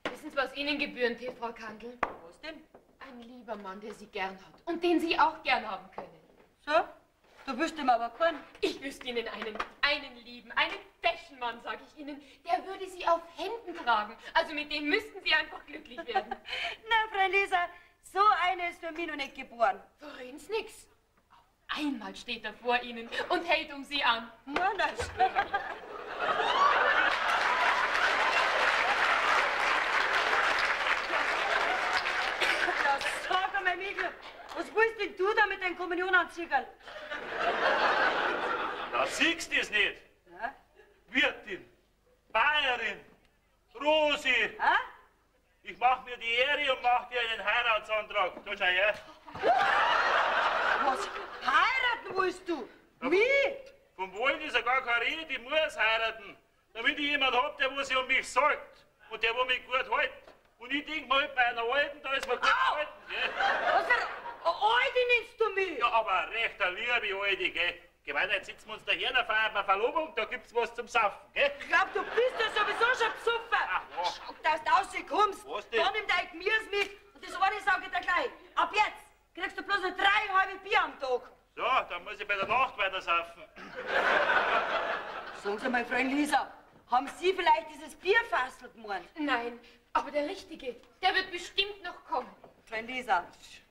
Wissen Sie, was Ihnen gebühren tät, Frau Kandel? Was denn? Ein lieber Mann, der Sie gern hat und den Sie auch gern haben können. So? Du wüsstest ihm aber keinen. Ich wüsste Ihnen einen lieben, einen Fashionmann, sag ich Ihnen, der würde Sie auf Händen tragen. Also mit dem müssten Sie einfach glücklich werden. Na, Frau Lisa, so eine ist für mich noch nicht geboren. Verrehen's nix. Auf einmal steht er vor Ihnen und hält um Sie an. Na, das. Ja, sag einmal, Michel, was willst denn du da mit deinem Kommunionanziegerl? Na, siehst du das nicht? Ja? Wirtin, Bayerin, Rosi. Ha? Ich mach mir die Ehre und mach dir einen Heiratsantrag. Da schau her. Was? Heiraten willst du? Wie? Vom Wollen ist ja gar keine Rede, ich muss heiraten. Damit ich jemanden hab, der wo sich um mich sorgt. Und der wo mich gut hält. Und ich denk mal, bei einer Alten, da ist man gut gehalten, gell? Was für Alte nennst du mich? Ja, aber recht eine liebe Alte, gell? Geh weiter, jetzt sitzen wir uns daher, dann feiern wir Verlobung, da gibt's was zum Saufen, gell? Ich glaub, du bist ja sowieso schon besoffen. Ach, was? Schau, dass du rauskommst. Was denn? Dann nimm dein Gemüse mit und das eine sag ich dir gleich. Ab jetzt kriegst du bloß noch 3 halbe Bier am Tag. So, dann muss ich bei der Nacht weiter saufen. Sagen Sie mal, Freundin Lisa, haben Sie vielleicht dieses Bierfassel gemeint? Nein, aber der Richtige, der wird bestimmt noch kommen. Freundin Lisa,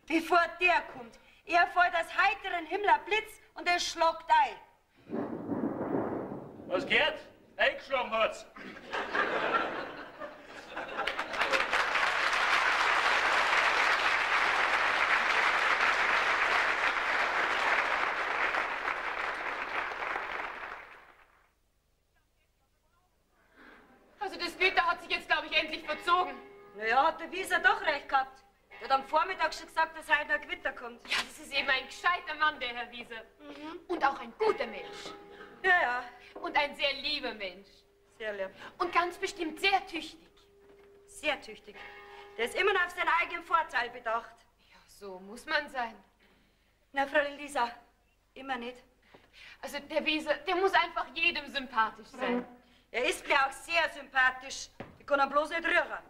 bevor der kommt, er fällt aus heiteren Himmel ein Blitz und er schlagt ein. Was geht? Eingeschlagen hat's. Also das Wetter hat sich jetzt, glaube ich, endlich verzogen. Naja, hat der Wieser doch recht gehabt. Der hat am Vormittag schon gesagt, dass heute noch Gewitter kommt. Ja, das ist eben ein gescheiter Mann, der Herr Wieser. Und auch ein guter Mensch. Ja, ja, Und ein sehr lieber Mensch. sehr lieb. Und ganz bestimmt sehr tüchtig. Sehr tüchtig. Der ist immer noch auf seinen eigenen Vorteil bedacht. Ja, so muss man sein. Na, Fräulein Lisa, immer nicht. Also der Wieser, der muss einfach jedem sympathisch sein. Er ist mir auch sehr sympathisch. Ich kann ihn bloß nicht rühren.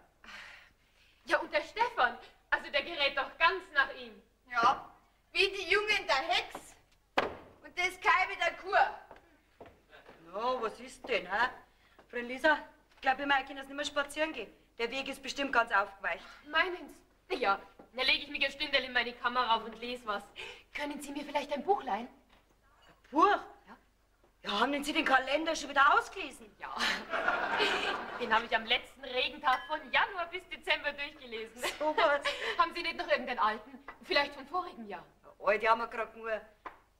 Ja, und der Stefan, also der gerät doch ganz nach ihm. Ja, wie die Jungen der Hex und das Kalb der Kur. Na, was ist denn, hä? Fräulein Lisa, ich glaube, wir können jetzt nicht mehr spazieren gehen. Der Weg ist bestimmt ganz aufgeweicht. Meinen's? Ja, dann lege ich mich ein Stündel in meine Kammer auf und lese was. Können Sie mir vielleicht ein Buch leihen? Buch? Ja. Ja, haben Sie den Kalender schon wieder ausgelesen? Ja. Den habe ich am letzten Regentag von Januar bis Dezember durchgelesen. So was. Haben Sie nicht noch irgendeinen alten? Vielleicht vom vorigen Jahr? Heute haben wir gerade nur. Der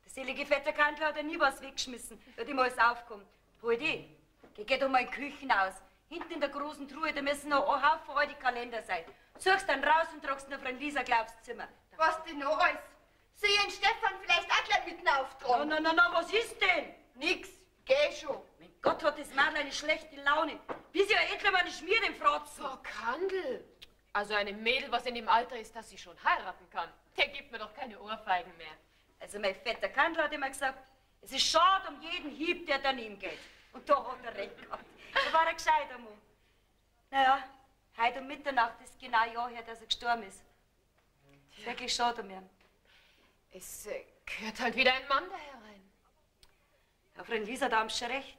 selige Vetter Kandler hat ja nie was weggeschmissen. Da hat ihm alles aufgekommen. Hol die. Geh doch mal in die Küche aus. Hinten in der großen Truhe, da müssen noch ein Haufen alte Kalender sein. Suchst dann raus und tragst ihn auf Frau Lisa Glaubs Zimmer. Was denn noch alles? Soll ich den Stefan vielleicht auch gleich mitten auftragen? Na, was ist denn? Nix, geh schon. Mein Gott, hat das Mädel eine schlechte Laune. Wie sie ja endlich mal eine Schmier im Fratzen. Frau Kandel. Also ein Mädel, was in dem Alter ist, dass sie schon heiraten kann, der gibt mir doch keine Ohrfeigen mehr. Also mein Vetter Kandler hat immer gesagt, es ist schade um jeden Hieb, der daneben geht. Und da hat er recht gehabt. Da war er gescheiter Mann. Naja, heute um Mitternacht ist genau ein Jahr her, dass er gestorben ist. Ist wirklich schade um ihn. Es gehört halt wieder ein Mann da herein. Ja, Frau Lisa, da haben Sie schon recht.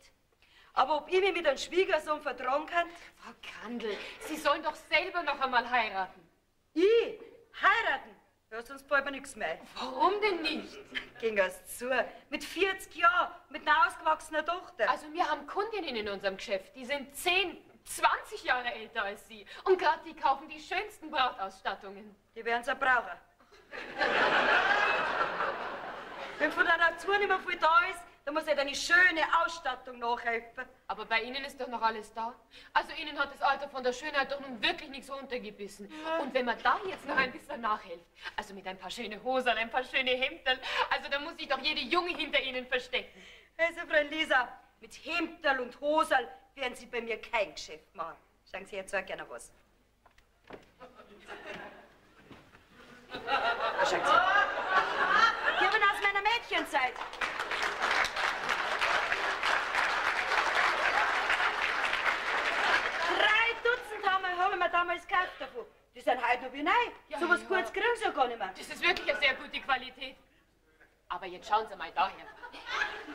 Aber ob ich mich mit einem Schwiegersohn vertragen kann? Frau Kandel, Sie sollen doch selber noch einmal heiraten. Ich? Heiraten? Ja, sonst bleibt mir nichts mehr. Warum denn nicht? Ging es zu. Mit 40 Jahren, mit einer ausgewachsenen Tochter. Also wir haben Kundinnen in unserem Geschäft, die sind 10, 20 Jahre älter als Sie. Und gerade die kaufen die schönsten Brautausstattungen. Die werden sie brauchen. Wenn von der Natur nicht mehr viel da ist, dann muss halt eine schöne Ausstattung nachhelfen. Aber bei Ihnen ist doch noch alles da. Also Ihnen hat das Alter von der Schönheit doch nun wirklich nichts runtergebissen. Und wenn man da jetzt noch ein bisschen nachhilft, also mit ein paar schöne Hosen, ein paar schöne Hemden, also da muss sich doch jede Junge hinter Ihnen verstecken. Also, Frau Lisa, mit Hemderl und Hosal werden Sie bei mir kein Geschäft machen. Sagen Sie jetzt auch gerne was. Was sagen Sie? Die haben aus meiner Mädchenzeit. Haben wir damals gekauft davon. Die sind heute noch wie neu. Ja, so was ja. Gutes kriegen sie ja gar nicht mehr. Das ist wirklich eine sehr gute Qualität. Aber jetzt schauen Sie mal daher.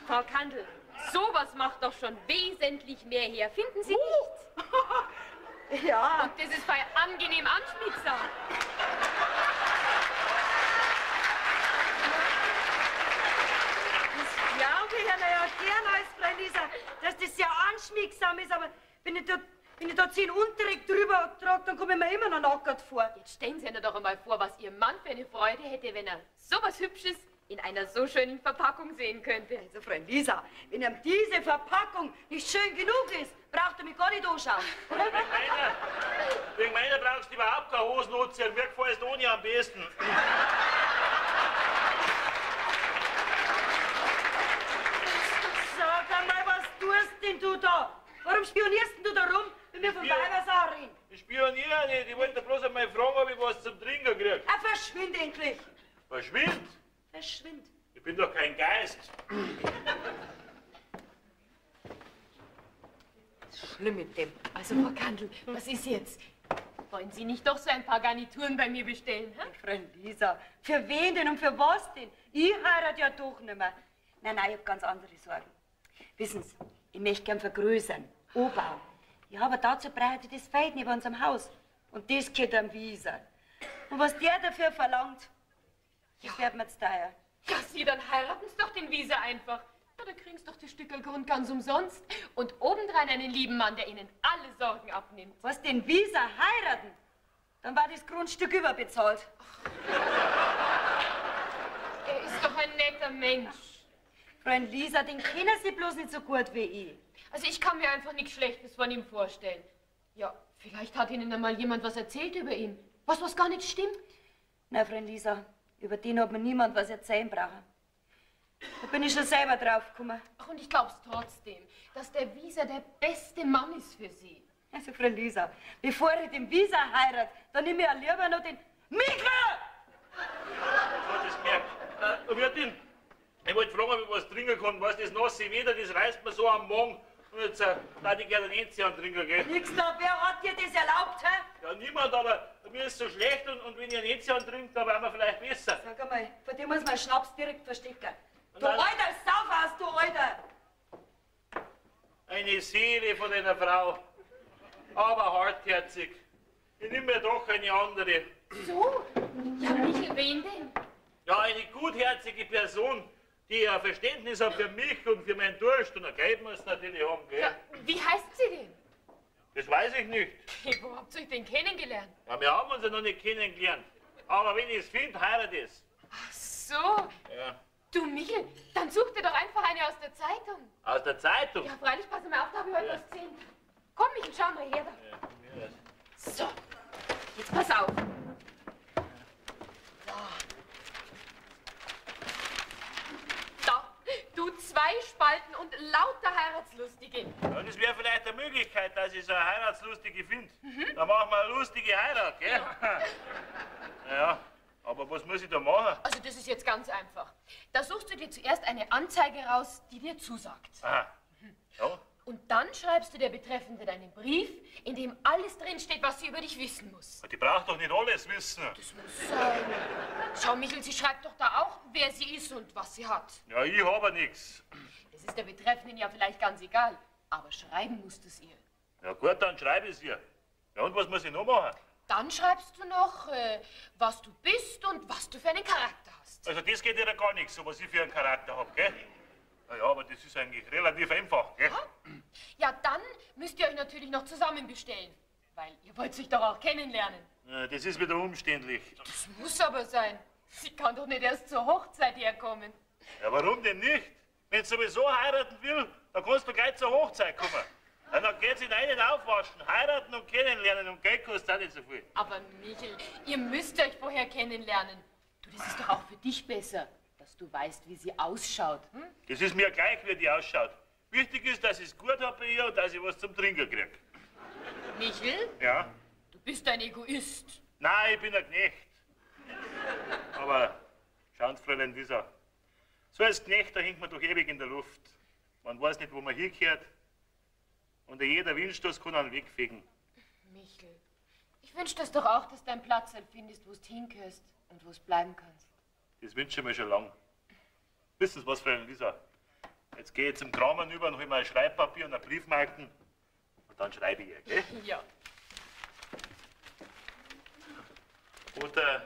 Frau Kandel, sowas macht doch schon wesentlich mehr her, finden Sie nicht? Ja. Und das ist bei angenehm anschmiegsam. Das glaube ich ja gern als Frau Lisa, dass das ja anschmiegsam ist, aber wenn ich da 10 Unterricht drüber trage, dann komme ich mir immer noch nackert vor. Jetzt stellen Sie sich doch einmal vor, was Ihr Mann für eine Freude hätte, wenn er sowas Hübsches in einer so schönen Verpackung sehen könnte. Also, Frau Lisa, wenn ihm diese Verpackung nicht schön genug ist, braucht er mich gar nicht anschauen. Wegen meiner brauchst du überhaupt keine Hosen anziehen. Mir gefällt es ohne am besten. Sag einmal, was tust denn du da? Warum spionierst denn du da rum, wenn wir vom Weibersaal reden? Ich spioniere nicht. Ich wollte bloß einmal fragen, ob ich was zum Trinken kriege. Ah, verschwind endlich! Verschwind! Verschwind! Ich bin doch kein Geist. Schlimm mit dem. Also, Frau Kandel, was ist jetzt? Wollen Sie nicht doch so ein paar Garnituren bei mir bestellen, hä? Freund Lisa, für wen denn und für was denn? Ich heirate ja doch nicht mehr. Nein, ich hab ganz andere Sorgen. Wissen Sie, ich möchte gern vergrößern, umbauen. Ja, aber dazu brauche ich das Feld neben unserem Haus. Und das geht am Wieser. Und was der dafür verlangt, das wird mir zu teuer. Ja, Sie, dann heiraten Sie doch den Wieser einfach. Ja, da kriegen Sie doch die Stückel Grund ganz umsonst. Und obendrein einen lieben Mann, der Ihnen alle Sorgen abnimmt. Was, den Wieser heiraten? Dann war das Grundstück überbezahlt. Er ist doch ein netter Mensch. Freund Lisa, den kennen Sie bloß nicht so gut wie ich. Also ich kann mir einfach nichts Schlechtes von ihm vorstellen. Ja, vielleicht hat Ihnen einmal jemand was erzählt über ihn. Was gar nicht stimmt. Na, Freund Lisa, über den hat mir niemand was erzählen brauchen. Da bin ich schon selber draufgekommen. Ach, und ich glaub's trotzdem, dass der Wieser der beste Mann ist für Sie. Also, Freund Lisa, bevor ich den Wieser heirate, dann nehme ich ja lieber noch den Mikl! So, das merkt. Wirtin, ich wollte fragen, ob ich was trinken kann. Weißt du, das nasse Wetter, das reißt mir so am Magen. Und jetzt darf ich gerne einen Enzian trinken, gell? Nix da, wer hat dir das erlaubt, hä? Ja, niemand, aber mir ist so schlecht und wenn ich einen Enzian trinke, dann wäre mir vielleicht besser. Sag einmal, von dir muss man Schnaps direkt verstecken. Du Nein. alter Saufhaus, du alter! Eine Seele von einer Frau, aber hartherzig. Ich nehme mir doch eine andere. So? Ja, Michel, wen denn? Ja, eine gutherzige Person, die ein Verständnis hat für mich und für meinen Durst. Und ein Geld muss natürlich haben, gell? Ja, wie heißt sie denn? Das weiß ich nicht. Hey, wo habt ihr euch denn kennengelernt? Ja, wir haben uns ja noch nicht kennengelernt. Aber wenn ich es finde, heirate es. Ach so. Ja. Du, Michel, dann such dir doch einfach eine aus der Zeitung. Aus der Zeitung? Ja, freilich, pass mal auf, da habe ich heute was gesehen. Komm, Michel, schau mal her da. So, jetzt pass auf. Da, du 2 Spalten und lauter Heiratslustige. Ja, das wäre vielleicht eine Möglichkeit, dass ich so eine Heiratslustige finde. Dann machen wir eine lustige Heirat, gell? Ja, aber was muss ich da machen? Also das ist jetzt ganz einfach. Da suchst du dir zuerst eine Anzeige raus, die dir zusagt. Aha. Ja. Und dann schreibst du der Betreffenden einen Brief, in dem alles drinsteht, was sie über dich wissen muss. Die braucht doch nicht alles wissen. Das muss sein. Schau, Michel, sie schreibt doch da auch, wer sie ist und was sie hat. Ja, ich habe nichts. Das ist der Betreffenden ja vielleicht ganz egal, aber schreiben musst du es ihr. Ja gut, dann schreibe ich es ihr. Ja, und was muss ich noch machen? Dann schreibst du noch, was du bist und was du für einen Charakter hast. Also das geht ja gar nichts, so was ich für einen Charakter habe, gell? Na ja, aber das ist eigentlich relativ einfach, gell? Ja, dann müsst ihr euch natürlich noch zusammen bestellen, weil ihr wollt sich doch auch kennenlernen. Ja, das ist wieder umständlich. Das muss aber sein. Sie kann doch nicht erst zur Hochzeit herkommen. Ja, warum denn nicht? Wenn du sowieso heiraten will, dann kannst du gleich zur Hochzeit kommen. Ja, dann geht's in einen aufwaschen, heiraten und kennenlernen und Geld kostet auch nicht so viel. Aber Michel, ihr müsst euch vorher kennenlernen. Du, das ist doch auch für dich besser, dass du weißt, wie sie ausschaut. Hm? Das ist mir gleich, wie die ausschaut. Wichtig ist, dass ich es gut habe bei ihr und dass ich was zum Trinken krieg. Michel, Ja? du bist ein Egoist. Nein, ich bin ein Knecht. Aber schauen Sie, Fräulein Wieser, so als Knecht, da hängt man doch ewig in der Luft. Man weiß nicht, wo man hingehört. Und jeder Windstoß kann einen wegfegen. Michel, ich wünsch das doch auch, dass du einen Platz halt findest, wo du hingehörst und wo du bleiben kannst. Das wünsche ich mir schon lang. Wissen Sie was, Fräulein Lisa? Jetzt gehe ich zum Kramen über und hol mir ein Schreibpapier und einen Briefmarken und dann schreibe ich ihr, gell? Ja. Oder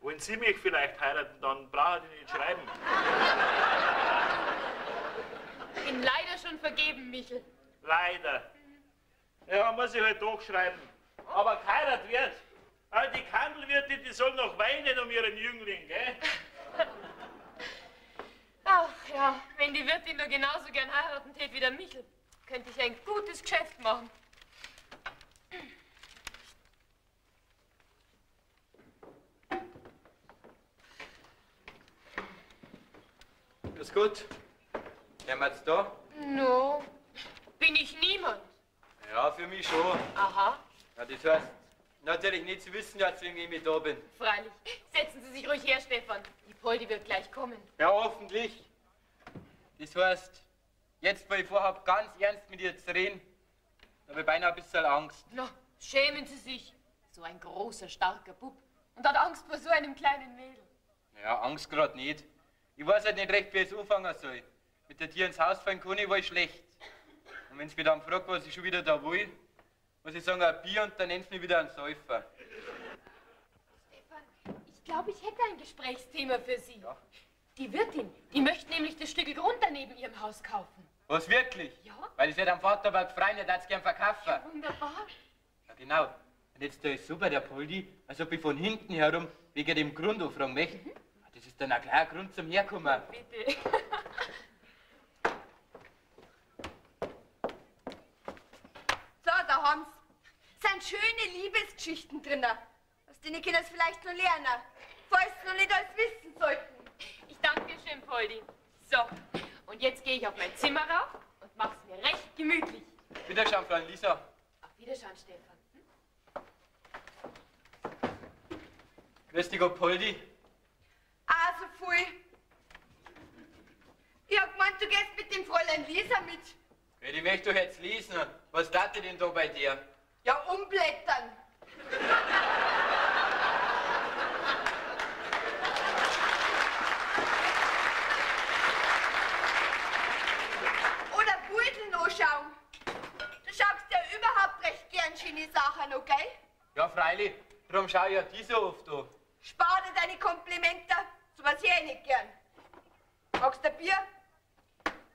wollen Sie mich vielleicht heiraten, dann brauche ich nicht schreiben. Bin leider schon vergeben, Michel. Leider. Ja, muss ich halt doch schreiben. Aber geheiratet wird. Also die Kandelwirte, die soll noch weinen um ihren Jüngling, gell? Ach ja, wenn die Wirtin nur genauso gern heiraten tät wie der Michel, könnte ich ein gutes Geschäft machen. Ist gut. Haben wir jetzt da? No, bin ich niemand. Ja, für mich schon. Aha, Ja, das heißt, natürlich nicht zu wissen, als wegen ich da bin. freilich. Setzen Sie sich ruhig her, Stefan. Die Poldi wird gleich kommen. Ja, hoffentlich. Das heißt, jetzt, wo ich vorhab, ganz ernst mit dir zu reden, habe ich beinahe ein bisschen Angst. Na, Schämen Sie sich. So ein großer, starker Bub. Und hat Angst vor so einem kleinen Mädel. Ja, Angst grad nicht. Ich weiß halt nicht recht, wie ich es anfangen soll. Mit der Tier ins Haus fallen kann ich wohl schlecht. Und wenn sie mich dann fragt, was ich schon wieder da will, muss ich sagen, ein Bier und dann nennt sie mich wieder einen Säufer. Stefan, ich glaube, ich hätte ein Gesprächsthema für Sie. Ja? Die Wirtin, die möchte nämlich das Stück Grund daneben ihrem Haus kaufen. Was, wirklich? Ja. Weil ich werde am Vater aber gefreut, der darf es gern verkaufen. Wunderbar. Ja, genau. Und jetzt ist es so bei der Poldi, als ob ich von hinten herum wegen dem Grund anfragen möchte. Das ist dann auch gleich ein Grund zum Herkommen. Bitte. So, da haben's. Sind schöne Liebesgeschichten drin. Aus denen können Sie vielleicht noch lernen, falls Sie noch nicht alles wissen sollten. Ich danke dir schön, Poldi. So, und jetzt gehe ich auf mein Zimmer rauf und mach's mir recht gemütlich. Wiederschauen, Frau Lisa. Auf Wiederschauen, Stefan. Grüß dich, Gott, Poldi. Also viel. Ich hab gemeint, du gehst mit dem Fräulein Lisa mit. Ja, die möchte doch jetzt lesen. Was startet denn da bei dir? Ja, umblättern. Oder Beuteln anschauen. Du schaust ja überhaupt recht gern schöne Sachen, okay? Ja, freilich. Darum schaue ich ja die so oft an. Spar dir deine Komplimente, sowas hätte ich nicht gern. Magst du ein Bier?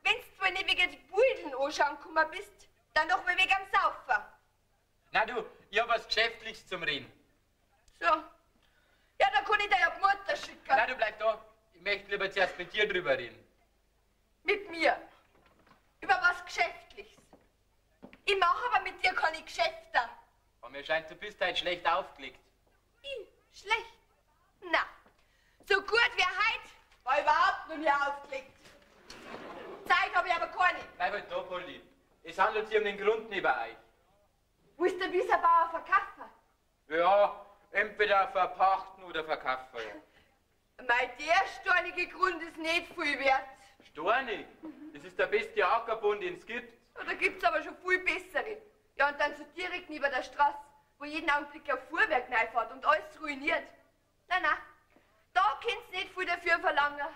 Wenn du zwar nicht wegen den Beuteln anschauen gekommen bist, dann doch mal wegen dem Saufen. Na du, ich hab was Geschäftliches zum Reden. So. Ja, dann kann ich dir ja die Mutter schicken. Na, du bleib da. Ich möchte lieber zuerst mit dir drüber reden. Mit mir. Über was Geschäftliches. Ich mache aber mit dir keine Geschäfte. Aber mir scheint, du bist halt schlecht aufgelegt. Ich? Schlecht? Na, so gut wie heute war überhaupt noch nie aufgelegt. Zeit habe ich aber keine. Bleib halt da, Poldi. Es handelt sich um den Grund neben euch. Willst du Wieserbauer verkaufen? Ja, entweder verpachten oder verkaufen. Ja. Der stornige Grund ist nicht viel wert. Stornig? Das ist der beste Ackerbund, den es gibt. Ja, da gibt's aber schon viel bessere. Ja, und dann so direkt neben der Straße, wo jeden Augenblick ein Fuhrwerk reinfährt und alles ruiniert. Nein, da kannst du nicht viel dafür verlangen.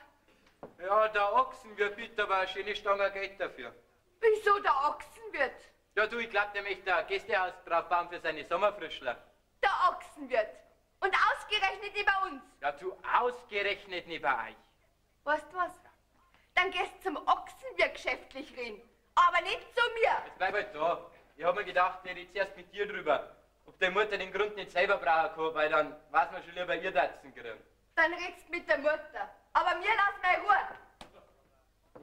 Ja, der Ochsenwirt bietet aber eine schöne Stange Geld dafür. Wieso der Ochsenwirt? Ja, du, ich glaub, der möchte ein Gästehaus drauf bauen für seine Sommerfrischler. Der Ochsenwirt. Und ausgerechnet über uns. Ja, du, ausgerechnet neben euch. Weißt du was? Dann gehst du zum Ochsenwirt geschäftlich reden. Aber nicht zu mir. Jetzt bleib halt da. Ich hab mir gedacht, ich rede zuerst mit dir drüber. Ob der Mutter den Grund nicht selber brauchen kann, weil dann weiß man schon lieber ihr dazu kriegen. Dann redst du mit der Mutter. Aber mir lass mal Ruhe.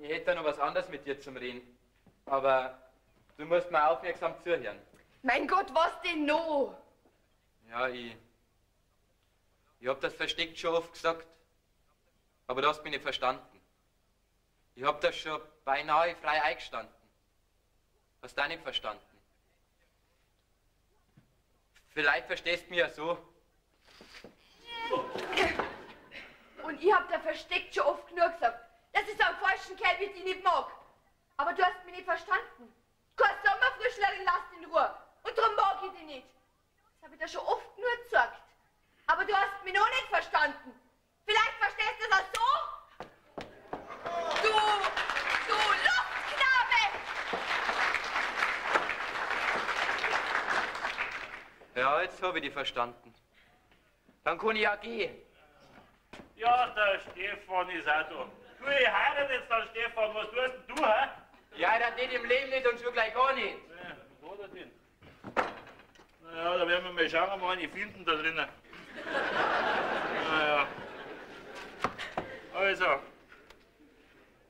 Ich hätte da noch was anderes mit dir zum Reden. Aber du musst mir aufmerksam zuhören. Mein Gott, was denn noch? Ja, ich hab das versteckt schon oft gesagt. Aber du hast mich nicht verstanden. Ich hab das schon beinahe frei eingestanden. Hast du auch nicht verstanden? Vielleicht verstehst du mich ja so. Und ich hab dir versteckt schon oft genug gesagt, dass ich so einen falschen Kerl wie dich nicht mag. Aber du hast mich nicht verstanden. Keine Sommerfrischlerin lässt in Ruhe. Und darum mag ich dich nicht. Das habe ich dir schon oft genug gesagt. Aber du hast mich noch nicht verstanden. Vielleicht verstehst du das so? Du Luftknabe! Ja, jetzt habe ich dich verstanden. Dann kann ich ja gehen. Ja, der Stefan ist auch da. Du, ich heirate jetzt den Stefan. Was tust denn du, hä? Ja, das nicht im Leben nicht und schon gleich gar nicht. Ja, wo hat er denn? Naja, da werden wir mal schauen, ob wir einen finden da drinnen. Naja. Also.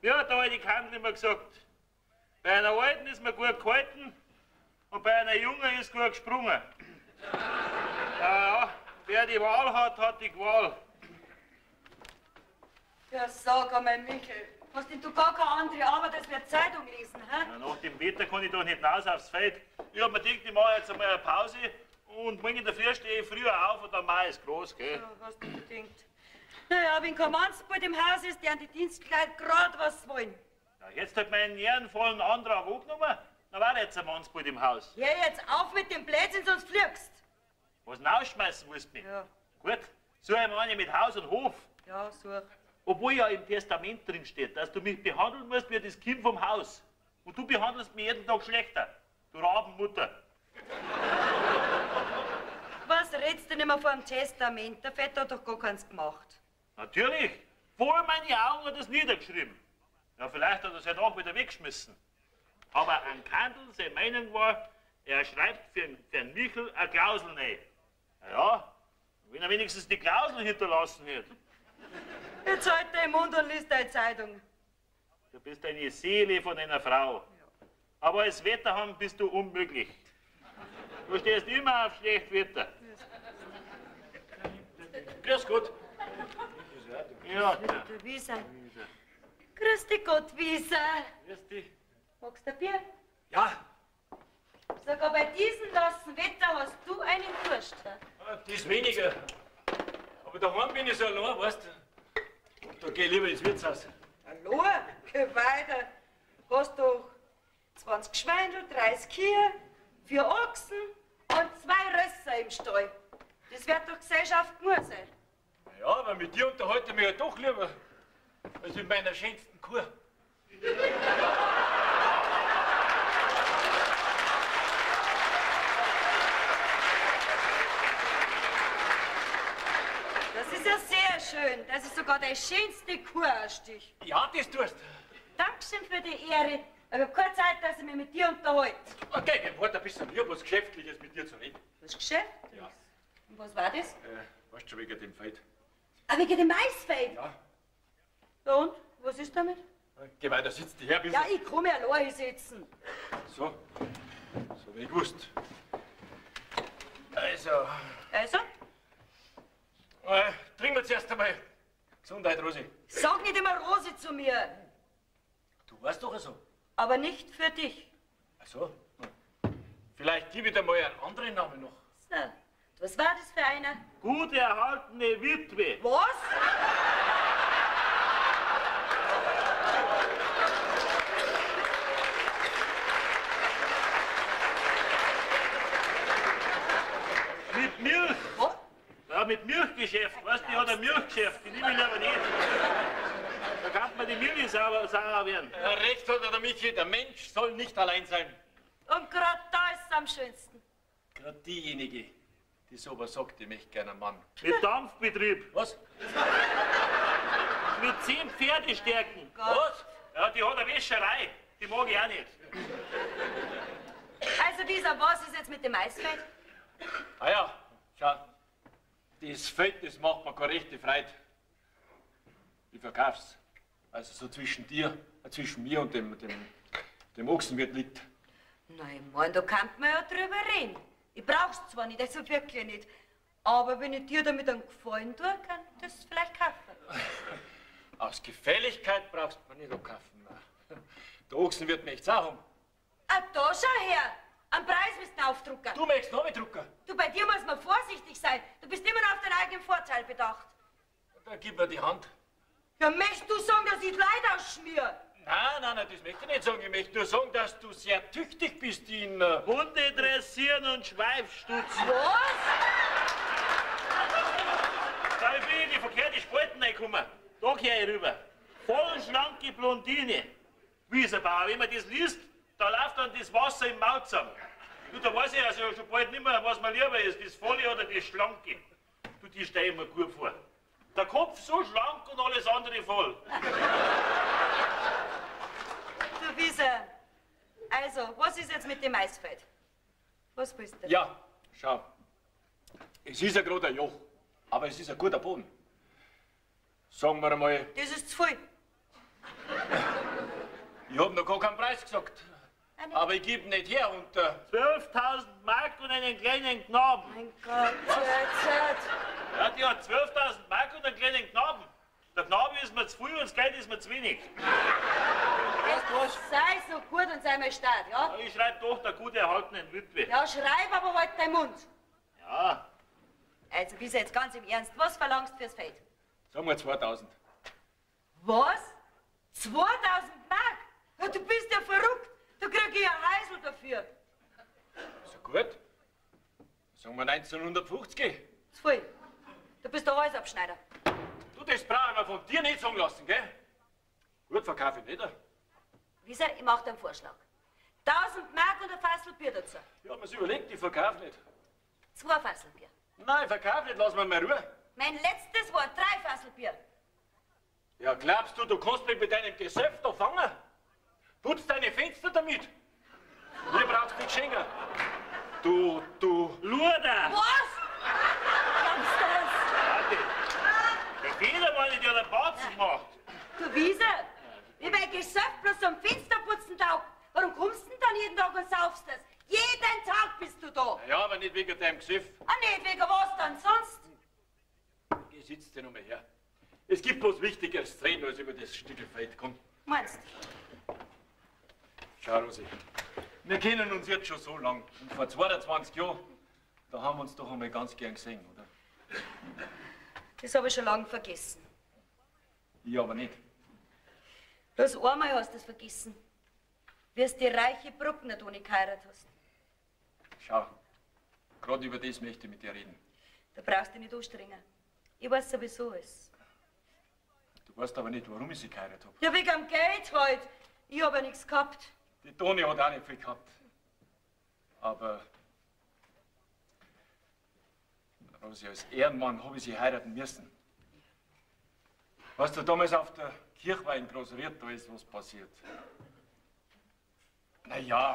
Wie hat der alte Kant immer gesagt? Bei einer Alten ist man gut gehalten und bei einer Jungen ist gut gesprungen. Ja, wer die Wahl hat, hat die Qual. Ja, sag einmal, Michael, hast denn du gar keine andere Arbeit als wir Zeitung lesen, hä? Ja, nach dem Wetter kann ich doch nicht raus aufs Feld. Ich hab mir gedacht, ich mache jetzt einmal eine Pause und morgen in der Früh stehe ich früher auf und dann mache ich es groß, gell? Ja, hast du bedingt. Naja, wenn kein Mannsbald im Haus ist, der an die Dienstkleid grad was wollen. Ja, jetzt hat mein ehrenvollen Antrag angenommen Da war jetzt ein Mannsbild im Haus. Hör jetzt auf mit dem Blödsinn, sonst fliegst. Was rausschmeißen willst du mich? Ja. Gut, such einmal eine mit Haus und Hof. Ja, such. Obwohl ja im Testament drin steht, dass du mich behandeln musst wie das Kind vom Haus. Und du behandelst mich jeden Tag schlechter. Du Rabenmutter. Was redst du nicht mehr vom Testament? Der Vetter hat doch gar keins gemacht. Natürlich. Vor meine Augen hat er es niedergeschrieben. Ja, vielleicht hat er es heute auch wieder weggeschmissen. Aber ein Kandel, seine Meinung war, er schreibt für den Michel eine Klausel rein. Ja, wenn er wenigstens die Klausel hinterlassen hätte. Jetzt halt den Mund und liest deine Zeitung. Du bist eine Seele von einer Frau. Aber als Wetterhahn bist du unmöglich. Du stehst immer auf Schlechtwetter. Grüß Gott. Ja, Der Wieser. Grüß dich Gott, Wieser. Grüß dich. Magst du ein Bier? Ja, Sogar bei diesem nassen Wetter hast du einen Durst. das ist weniger. Aber daheim bin ich so allein, weißt du. Da geh ich lieber ins Wirtshaus. Hallo, geh weiter. Hast doch 20 Schweindel, 30 Kühe, 4 Ochsen und 2 Rösser im Stall. Das wird doch Gesellschaft nur sein. Ja, aber mit dir unterhalte ich mich ja doch lieber als mit meiner schönsten Kuh. Das ist ja sehr schön, dass ich sogar deine schönste Kuh ausstich. Ja, das tust. Dankeschön für die Ehre, aber ich habe keine Zeit, dass ich mich mit dir unterhalte. Okay, dann warte ein bisschen. Ich hab was Geschäftliches mit dir zu reden. Was Geschäft? Ja. Und was war das? Weißt schon wegen dem Feld. Ah, wegen dem Maisfeld. Ja. Ja und? Was ist damit? Geh weiter, sitz dich her, Ja, ich komme allein sitzen. So. So wie ich gewusst. Also, Also, trinken wir zuerst einmal. Gesundheit, Rosi. sag nicht immer Rose zu mir, Du weißt doch so. aber nicht für dich. Ach so. Vielleicht gib ich dir mal einen anderen Namen noch. So, was war das für einer? gut erhaltene Witwe. Was? Mit Milch. Was? Ja, mit Milchgeschäft. Weißt du, die hat ein Milchgeschäft. Die nehme ich aber nicht. Da kann man die Milch sauer werden. Recht hat der Michi, der Mensch soll nicht allein sein. Und gerade da ist es am schönsten. Gerade diejenige, die sowas sagt, die möchte gerne einen Mann. Mit Dampfbetrieb. Was? Mit 10 Pferdestärken. Was? Ja, die hat eine Wäscherei. Die mag ich auch nicht. Also dieser, was ist jetzt mit dem Maisfeld? Ah ja, schau. Das Feld, das macht mir keine rechte Freude. Ich verkauf's. Also so zwischen mir und dem Ochsenwirt liegt. Nein, ich mein, da kann man ja drüber reden. Ich brauch's zwar nicht, also wirklich nicht. Aber wenn ich dir damit einen Gefallen tue, kann ich das vielleicht kaufen. Aus Gefälligkeit brauchst du mir nicht kaufen. Der Ochsenwirt möcht's auch haben. Ah, da schau her! Am Preis müsst ihr aufdrucken. Du möchtest noch mit drucken. Du, bei dir muss man vorsichtig sein. Du bist immer noch auf deinen eigenen Vorteil bedacht. Dann gib mir die Hand. Ja, möchtest du sagen, dass ich Leid ausschmier? Nein, das möchte ich nicht sagen. Ich möchte nur sagen, dass du sehr tüchtig bist in... Hunde dressieren und Schweifstutzen. Was? Da bin ich in die verkehrte Spalten reingekommen. Da geh ich rüber. Voll schlanke Blondine. Wieserbauer, wenn man das liest, da läuft dann das Wasser im Maul zusammen. Du, da weiß ich also schon bald nicht mehr, was mir lieber ist, das volle oder das schlanke. Du, die stell ich mir gut vor. Der Kopf so schlank und alles andere voll. Du, Wieser. Also, was ist jetzt mit dem Maisfeld? Was willst du? Ja, schau. Es ist ja gerade ein Joch, aber es ist ein guter Boden. Sagen wir einmal, Das ist zu viel. ich hab noch gar keinen Preis gesagt. nicht? Aber ich geb nicht her und... 12.000 Mark und einen kleinen Knaben. Mein Gott, jetzt. Ja, die hat 12.000 Mark und einen kleinen Knaben. Der Knabe ist mir zu viel und das Geld ist mir zu wenig. Sei so gut und sei mal stark, ja? Ich schreibe doch der gut erhaltenen Witwe. Ja, schreib aber halt deinen Mund. Ja, Also, Wieser, jetzt ganz im Ernst, was verlangst du fürs Feld? sagen wir 2000. Was? 2000 Mark? Ja, du bist ja verrückt. Da Da krieg ich ein Heisel dafür. Ist ja gut. Sagen wir 1950. Zu viel. Du bist der Halsabschneider. Du, das brauche ich mir von dir nicht sagen lassen, gell? Gut, verkaufe ich nicht. Wieso? Ich mach dir einen Vorschlag. 1000 Mark und ein Fassel Bier dazu. Ich hab mir's überlegt, ich verkaufe nicht. 2 Fassel Bier. Nein, ich verkaufe nicht, lass mir mal Ruhe. Mein letztes Wort, 3 Fassel Bier. Ja, glaubst du, du kannst mich mit deinem Gesöff da fangen? Putz deine Fenster damit. Mir brauchst du nicht schenken. Du Luder! Was? Glaubst du das? Warte. Der Fehler, wenn ich dir den Batzen macht. Du Wiese, wie mein Geschäft bloß am Fensterputzen taugt. Warum kommst du denn dann jeden Tag und saufst das? Jeden Tag bist du da. Ja, aber nicht wegen deinem Gesöff. Ah, nicht wegen was dann sonst? Geh, sitz dir noch mal her. Es gibt was Wichtigeres zu reden, als über das Stückelfeld. Komm. Meinst du? Schau, Rosi. Wir kennen uns jetzt schon so lang. Und vor 22 Jahren, da haben wir uns doch einmal ganz gern gesehen, oder? Das habe ich schon lange vergessen. Ich aber nicht. Bloß einmal hast du es vergessen. Wie es die reiche Bruckner da nicht geheiratet hast. Schau, gerade über das möchte ich mit dir reden. Da brauchst du dich nicht anstrengen. Ich weiß sowieso alles. Du weißt aber nicht, warum ich sie geheiratet habe. Ja, wegen dem Geld halt. Ich habe ja nichts gehabt. Die Toni hat auch nicht viel gehabt. Aber Rosi, als Ehrenmann habe ich sie heiraten müssen. Weißt du, damals auf der Kirchweih in Großried, da ist was passiert. Naja,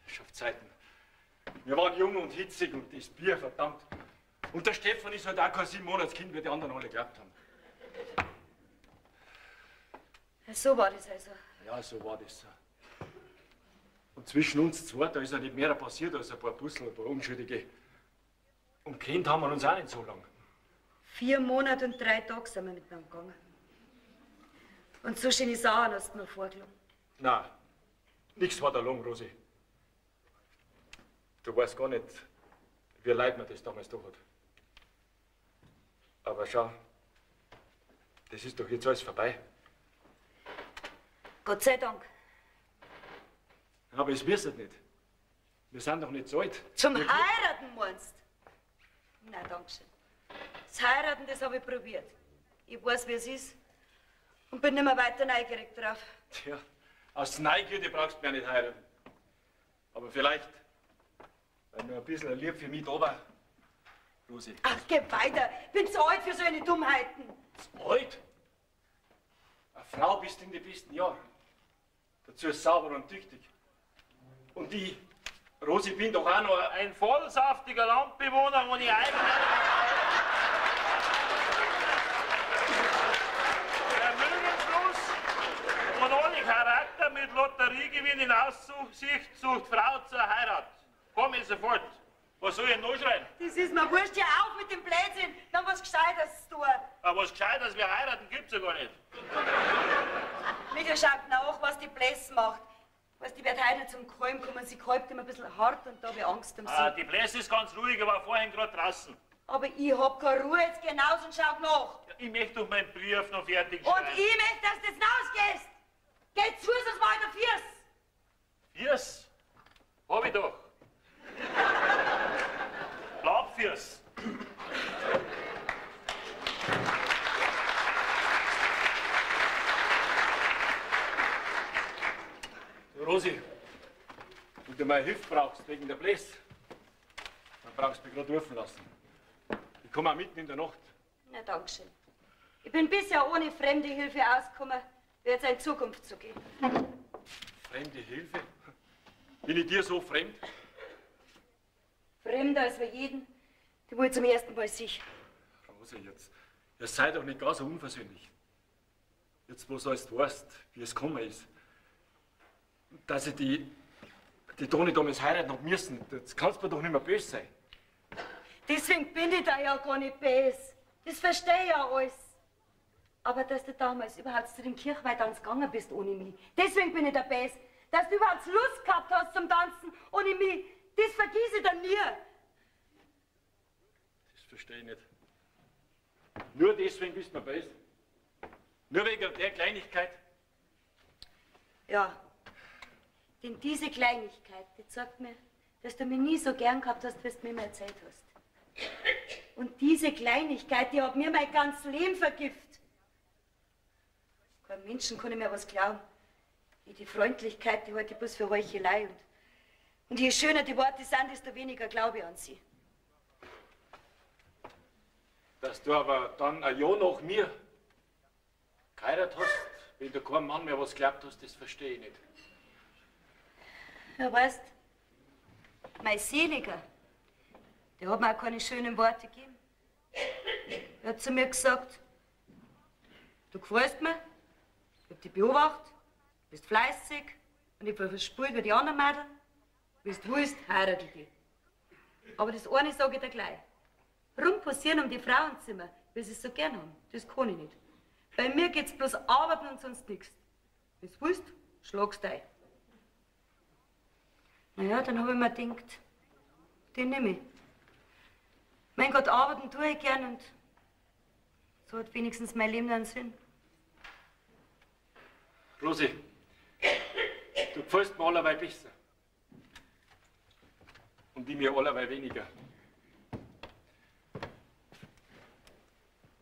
schon auf Zeiten. Wir waren jung und hitzig und das Bier, verdammt. Und der Stefan ist halt auch kein 7-Monats-Kind, wie die anderen alle geglaubt haben. Ja, so war das also. Ja, so war das. Und zwischen uns zwei, da ist ja nicht mehr passiert als ein paar Puzzle, ein paar Unschuldige. Und kennt haben wir uns auch nicht so lang. 4 Monate und 3 Tage sind wir miteinander gegangen. Und so schöne Sachen hast du mir vorgelungen. Nein, nichts war da lang, Rosi. Du weißt gar nicht, wie leid mir das damals da hat. Aber schau, das ist doch jetzt alles vorbei. Gott sei Dank. Aber es wisst nicht. Wir sind doch nicht so alt. Zum Heiraten meinst du? Nein, danke schön. Das Heiraten, das habe ich probiert. Ich weiß, wie es ist. Und bin nicht mehr weiter neugierig drauf. Tja, aus Neugierde brauchst du mir nicht heiraten. Aber vielleicht, weil du ein bisschen lieb für mich da war, Rosi. Ach, geh weiter. Bin zu alt für so eine Dummheiten. Alt? Eine Frau bist in den besten Jahren. Dazu sauber und tüchtig. Und ich, Rosi, bin doch auch noch ein vollsaftiger Landbewohner, wo ich eigentlich... Vermögenslos und ohne Charakter mit Lotteriegewinn in Aussicht sucht Frau zur Heirat. Komm ich sofort. Was soll ich denn noch schreien? Das ist mir wurscht, ja auf mit dem Blödsinn. Dann was Gescheites tun. Aber was Gescheites, wir heiraten, gibt's ja gar nicht. Michael schaut nach, was die Blässe macht. Weißt, die wird heute zum Kalm kommen, sie kalbt immer ein bisschen hart und da habe ich Angst um sie. Die Blässe ist ganz ruhig, aber vorhin gerade draußen. Aber ich hab keine Ruhe, jetzt geh hinaus und schau nach. Ja, ich möchte doch meinen Brief noch fertig Und schreiben. ich möchte, dass du jetzt rausgehst. Geh zu, sonst war ich der Fiers. Fiers? Hab ich doch. Laubfiers. Du, Rosi, wenn du meine Hilfe brauchst wegen der Blässe, dann brauchst du mich gerade rufen lassen. Ich komme auch mitten in der Nacht. Na, danke schön. Ich bin bisher ohne fremde Hilfe ausgekommen, wird es in Zukunft so gehen. Fremde Hilfe? Bin ich dir so fremd? Fremder als für jeden, die wohl zum ersten Mal sich. Rosi, jetzt sei doch nicht gar so unversöhnlich. Jetzt, wo du alles weißt, wie es gekommen ist, dass ich die Toni damals heiraten hab müssen, das kannst du mir doch nicht mehr böse sein. Deswegen bin ich da ja gar nicht böse. Das verstehe ich ja alles. Aber dass du damals überhaupt zu dem Kirchweihtanz gegangen bist ohne mich, deswegen bin ich da böse. Dass du überhaupt Lust gehabt hast zum Tanzen ohne mich, das vergiss ich dann nie. Das verstehe ich nicht. Nur deswegen bist du mir böse? Nur wegen der Kleinigkeit? Ja, Denn diese Kleinigkeit, die sagt mir, dass du mich nie so gern gehabt hast, wie du mir mal erzählt hast. Und diese Kleinigkeit, die hat mir mein ganzes Leben vergiftet. Keinem Menschen kann ich mehr was glauben. Die Freundlichkeit, die halte ich bloß für Heuchelei. Und je schöner die Worte sind, desto weniger glaube ich an sie. Dass du aber dann ein Jahr nach mir geheiratet hast, wenn du keinem Mann mehr was glaubt hast, das verstehe ich nicht. Ja, weißt, mein Seliger, der hat mir auch keine schönen Worte gegeben. Er hat zu mir gesagt, du gefällst mir, ich hab dich beobachtet, du bist fleißig und ich bin verspielt wie die anderen Mädel. Wenn du willst, heirate ich dich. Aber das eine sage ich dir gleich. Rumposieren um die Frauenzimmer, weil sie es so gern haben, das kann ich nicht. Bei mir geht's bloß arbeiten und sonst nichts. Wenn du willst, schlagst du ein. Naja, dann habe ich mir gedacht, den nehme ich. Mein Gott, arbeiten tue ich gern und so hat wenigstens mein Leben einen Sinn. Rosi, du gefällst mir allerweil besser. Und ich mir allerweil weniger.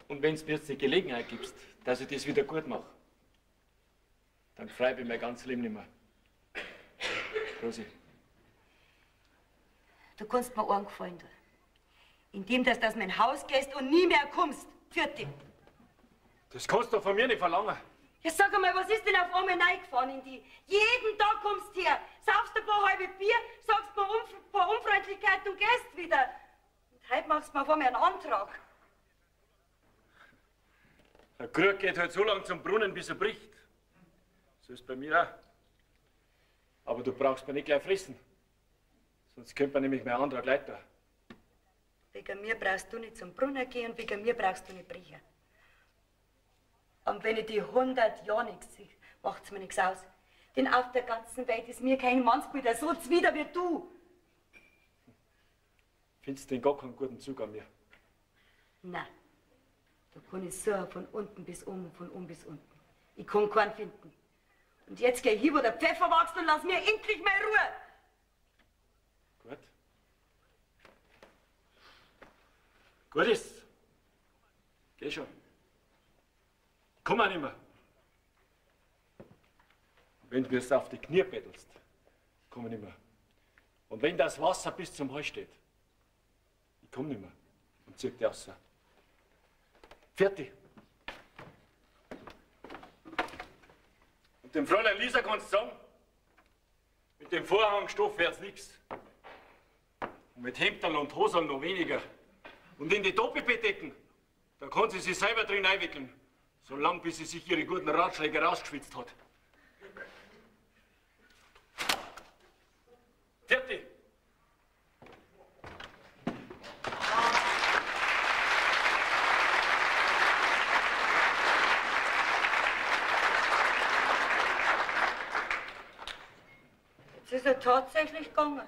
Und wenn du mir jetzt die Gelegenheit gibst, dass ich das wieder gut mache, dann freue ich mich mein ganzes Leben nicht mehr. Rosi. Du kannst mir einen Gefallen tun. Indem du aus meinem Haus gehst und nie mehr kommst. Für dich. Das kannst du von mir nicht verlangen. Ja, sag einmal, was ist denn auf einmal reingefahren in die? Jeden Tag kommst du her, saufst ein paar halbe Bier, sagst ein paar Unfreundlichkeiten und gehst wieder. Und heute machst du mir auf einmal einen Antrag. Der Krug geht halt so lange zum Brunnen, bis er bricht. So ist es bei mir auch. Aber du brauchst mir nicht gleich fressen. Sonst könnte man nämlich mein Antrag leiten. Wegen mir brauchst du nicht zum Brunnen gehen und wegen mir brauchst du nicht brechen. Und wenn ich die 100 Jahre nichts sehe, macht's mir nichts aus. Denn auf der ganzen Welt ist mir kein Mannsbilder so zuwider wie du. Findest du denn gar keinen guten Zug an mir? Nein. Da kann ich suchen von unten bis oben, von oben bis unten. Ich kann keinen finden. Und jetzt geh ich hin, wo der Pfeffer wächst und lass mir endlich mal Ruhe. Gut. Gut ist. Geh schon. Komm auch nicht mehr. Wenn du mir auf die Knie bettelst, komm ich nicht mehr. Und wenn das Wasser bis zum Hals steht, ich komm nicht mehr und zieh dich raus. Fertig. Und dem Fräulein Lisa kannst du sagen, mit dem Vorhangstoff wird's nichts. Und mit Hemdern und Hosen noch weniger. Und in die Doppelbettdecken, da kann sie sich selber drin einwickeln, solange bis sie sich ihre guten Ratschläge rausgeschwitzt hat. Fertig. Jetzt ist er tatsächlich gegangen.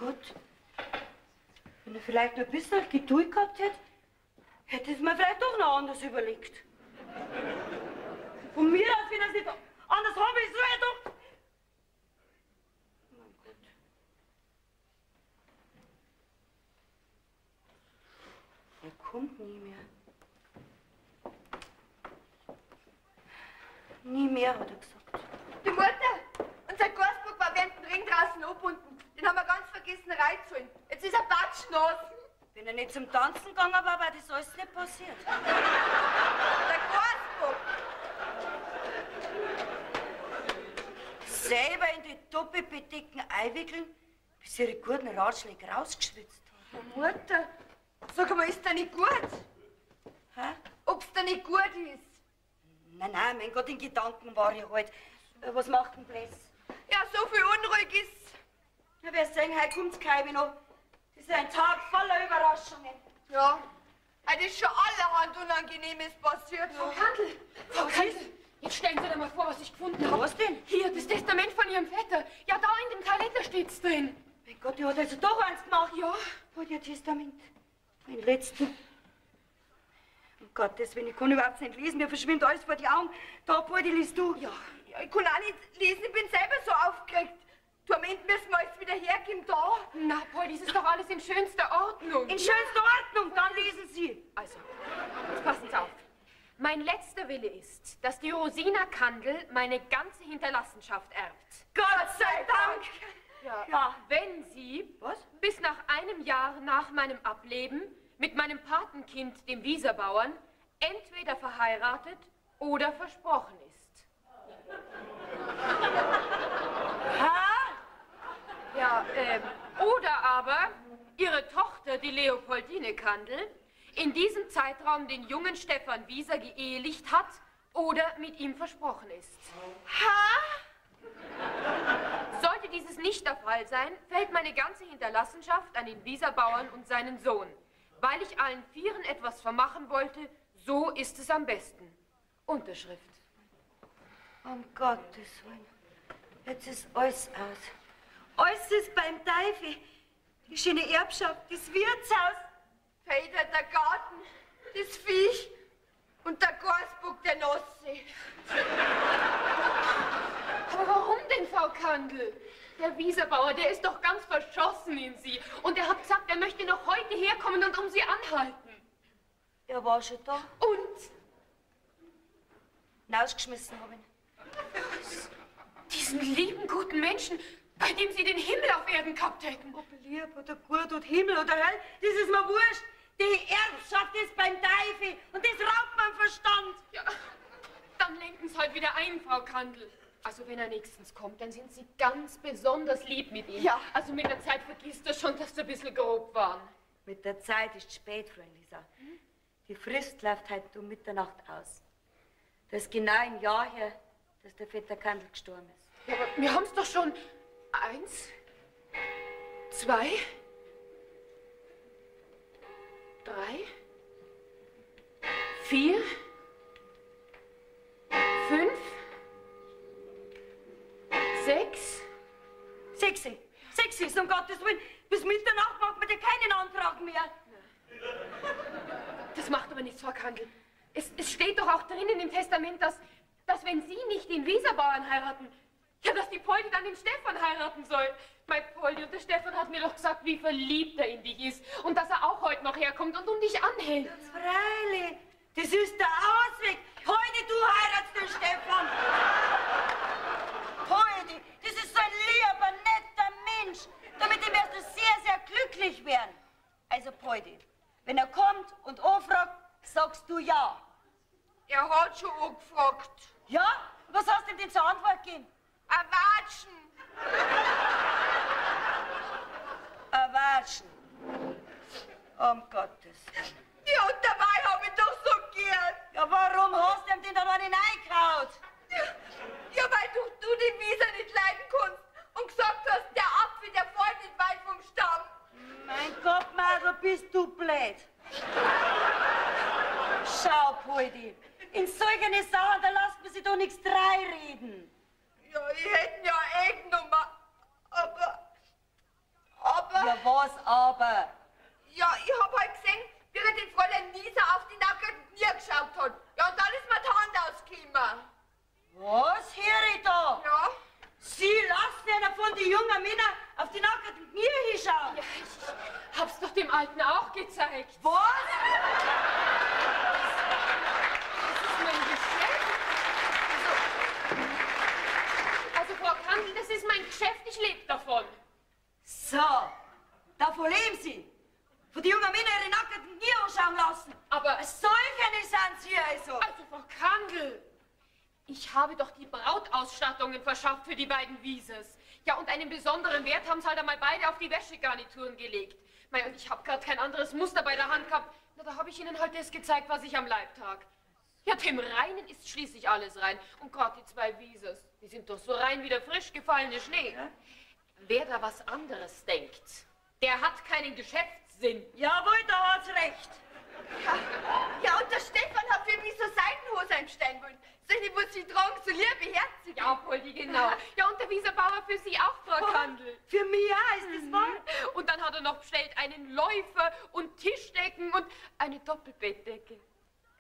Gott, wenn er vielleicht noch ein bisschen Geduld gehabt hätte, hätte es mir vielleicht doch noch anders überlegt. Von mir aus, wenn er es nicht anders haben will, so er doch. Mein Gott. Er kommt nie mehr. Nie mehr, hat er gesagt. Die Mutter, unser Gasburg war während dem Ring draußen abgebunden. Den haben wir ganz vergessen reinzuholen. Jetzt ist er batschnass. Wenn er nicht zum Tanzen gegangen war, wäre das alles nicht passiert. Der Gasburg. Selber in die Doppelbedecken einwickeln, bis ihre guten Ratschläge rausgeschwitzt haben. Oh, Mutter, sag mal, ist der nicht gut? Hä? Ob's der nicht gut ist? Nein, nein, mein Gott, in Gedanken war ich halt. Was macht denn Bläs? Ja, so viel unruhig ist. Ja, wer sagen, heute kommt's Kaibi noch. Das ist ein Tag voller Überraschungen. Ja, heute ist schon allerhand Unangenehmes passiert. Frau Kandel, Jetzt stellen Sie dir mal vor, was ich gefunden habe. Was denn? Hier, das Testament von Ihrem Vetter. Ja, da in dem Kalender steht's drin. Mein Gott, die hat also doch eins gemacht. Ja. Wo ihr Testament? Mein letzten. Um Gottes Willen, ich kann überhaupt nicht lesen. Mir verschwindet alles vor die Augen. Da, Poldi, liest du. Ja, ich kann auch nicht lesen, ich bin selber so aufgeregt. Du, am Ende müssen wir jetzt wieder hergeben, da. Na, Paul, das ist doch alles in schönster Ordnung. In schönster Ordnung, dann lesen Sie. Also, jetzt passen Sie auf. Mein letzter Wille ist, dass die Rosina Kandel meine ganze Hinterlassenschaft erbt. Gott sei Dank. Ja. Wenn Sie Was? bis nach einem Jahr nach meinem Ableben mit meinem Patenkind, dem Wieserbauern, entweder verheiratet oder versprochen ist. Ja, oder aber Ihre Tochter, die Leopoldine Kandel, in diesem Zeitraum den jungen Stefan Wieser geehelicht hat oder mit ihm versprochen ist. Sollte dieses nicht der Fall sein, fällt meine ganze Hinterlassenschaft an den Wieserbauern und seinen Sohn. Weil ich allen Vieren etwas vermachen wollte, so ist es am besten. Unterschrift. Um Gottes Willen. Jetzt ist alles aus. Alles ist beim Teufel. Die schöne Erbschaft, das Wirtshaus. Feder, der Garten, das Viech und der Gasbock, der Nossi. Aber warum denn, Frau Kandel? Der Wieserbauer, der ist doch ganz verschossen in Sie. Und er hat gesagt, er möchte noch heute herkommen und um Sie anhalten. Er war schon da. Und? Rausgeschmissen habe ihn. Diesen lieben, guten Menschen, bei dem Sie den Himmel auf Erden gehabt hätten. Ob lieb oder gut oder Himmel oder Hölle, das ist mir wurscht. Die Erbschaft ist beim Teufel und das raubt mein Verstand. Ja, dann lenken Sie halt wieder ein, Frau Kandel. Also wenn er nächstens kommt, dann sind Sie ganz besonders lieb mit ihm. Ja. Also mit der Zeit vergisst er schon, dass Sie ein bisschen grob waren. Mit der Zeit ist spät, Freund Lisa. Die Frist läuft heute um Mitternacht aus. Das ist genau ein Jahr her, dass der Vetter Kandel gestorben ist. Ja, aber wir haben es doch schon 1, 2, 3, 4, 5, 6. 6 ist, um Gottes Willen. Bis Mitternacht macht man dir keinen Antrag mehr. Das macht aber nichts, Frau Kandel. Es steht doch auch drinnen im Testament, dass wenn Sie nicht den Wieserbauern heiraten, ja, dass die Poldi dann den Stefan heiraten soll. Mein Poldi und der Stefan hat mir doch gesagt, wie verliebt er in dich ist und dass er auch heute noch herkommt und um dich anhält. Freilich, das ist der Ausweg. Heute du heiratst den Stefan. Poldi, das ist so ein lieber, netter Mensch. Damit ihm wirst du sehr, sehr glücklich werden. Also Poldi, wenn er kommt und anfragt, sagst du ja. Er hat schon angefragt. Ja? Was hast du ihm denn zur Antwort gegeben? Ein Watschen. Ein Watschen. Um Gottes Willen. Ja, und dabei hab ich doch so gern. Ja, warum hast du ihm denn da noch nicht reingehauen? Ja, weil du den Wieser nicht leiden kannst und gesagt hast, der Apfel, der fällt nicht weit vom Stamm. Mein Gott, Madel, bist du blöd. Schau, Poldi, in solchen Sachen, da lässt man sich doch nichts reinreden. Ja, ich hätte ja eh genommen, aber... Ja, was aber? Ja, ich hab halt gesehen, wie er den Fräulein Nieser auf die nackten Knie geschaut hat. Ja, und dann ist mir die Hand ausgekommen. Was höre ich da? Ja? Sie lassen einer von den jungen Männern auf die nackten Knie hinschauen. Ja, ich hab's doch dem Alten auch gezeigt. Was? Das ist mein Geschäft. Also Frau Kandel, das ist mein Geschäft, ich lebe davon. So, davon leben Sie. Von den jungen Männern ihre nackten Knie anschauen lassen. Aber Solche sind Sie also. also Frau Kandel, ich habe doch die Brautausstattungen verschafft für die beiden Wiesers. Ja, und einen besonderen Wert haben sie halt einmal beide auf die Wäschegarnituren gelegt. Mei, und ich habe gerade kein anderes Muster bei der Hand gehabt. Na, da habe ich ihnen halt das gezeigt, was ich am Leib trag. Ja, dem Reinen ist schließlich alles rein. Und gerade die zwei Wiesers, die sind doch so rein wie der frisch gefallene Schnee. Ja? Wer da was anderes denkt, der hat keinen Geschäftssinn. Jawohl, da hat's recht. Ja, und der Stefan hat für mich so Seidenhose einstellen wollen. Solche, wo sie tragen, so liebe Herzige. Ja, Poldi, genau. Ja, und der Wieserbauer für Sie auch, Frau Kandel. Für mich auch, ist das wahr? Und dann hat er noch bestellt einen Läufer und Tischdecken und eine Doppelbettdecke.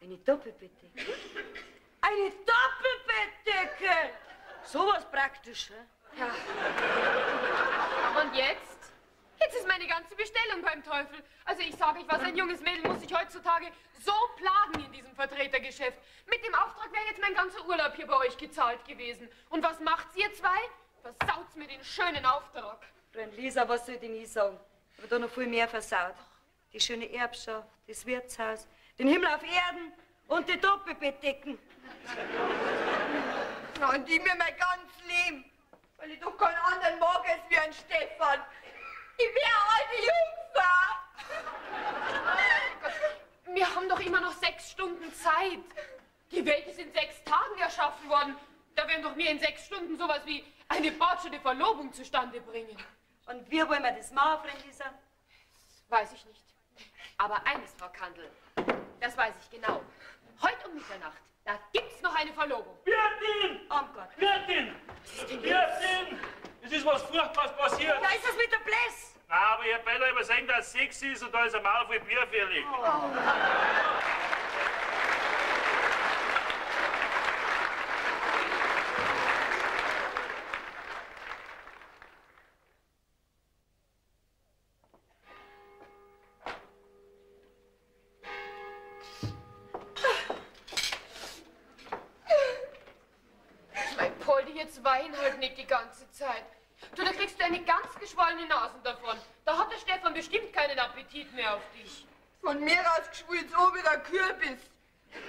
Eine Doppelbettdecke? Eine Doppelbettdecke! Sowas praktisch, hä? Ja. Und jetzt? Jetzt ist meine ganze Bestellung beim Teufel. Also ich sage euch was, ein junges Mädel muss sich heutzutage so plagen in diesem Vertretergeschäft. Mit dem Auftrag wäre jetzt mein ganzer Urlaub hier bei euch gezahlt gewesen. Und was macht's ihr zwei? Versaut's mir den schönen Auftrag. Freund Lisa, was soll ich denn ich sagen? Aber da noch viel mehr versaut. Die schöne Erbschaft, das Wirtshaus, den Himmel auf Erden und die Doppelbettdecken. Ja, und die mir mein ganzes Leben. Weil ich doch keinen anderen mag als wie ein Stefan. Ich wäre alte Jungfer. Wir haben doch immer noch 6 Stunden Zeit. Die Welt ist in 6 Tagen erschaffen worden. Da werden doch wir in 6 Stunden sowas wie eine botschende Verlobung zustande bringen. Und wie wollen wir das machen, Freund Lisa? Weiß ich nicht. Aber eines, Frau Kandel, das weiß ich genau. Heute um Mitternacht, da gibt's noch eine Verlobung. Wirtin! Oh Gott. Wirtin! Wirtin! Es ist was Furchtbares passiert. Da ist das mit der Bläs. Na, aber ich hab beinahe übersehen, dass es 6 ist und da ist ein Maul voll Bier fällig. Mein Poldi, jetzt wein halt nicht die ganze Zeit. Du, da kriegst du eine ganz geschwollene Nase davon. Da hat der Stefan bestimmt keinen Appetit mehr auf dich. Von mir aus geschwulst so wie der Kürbis.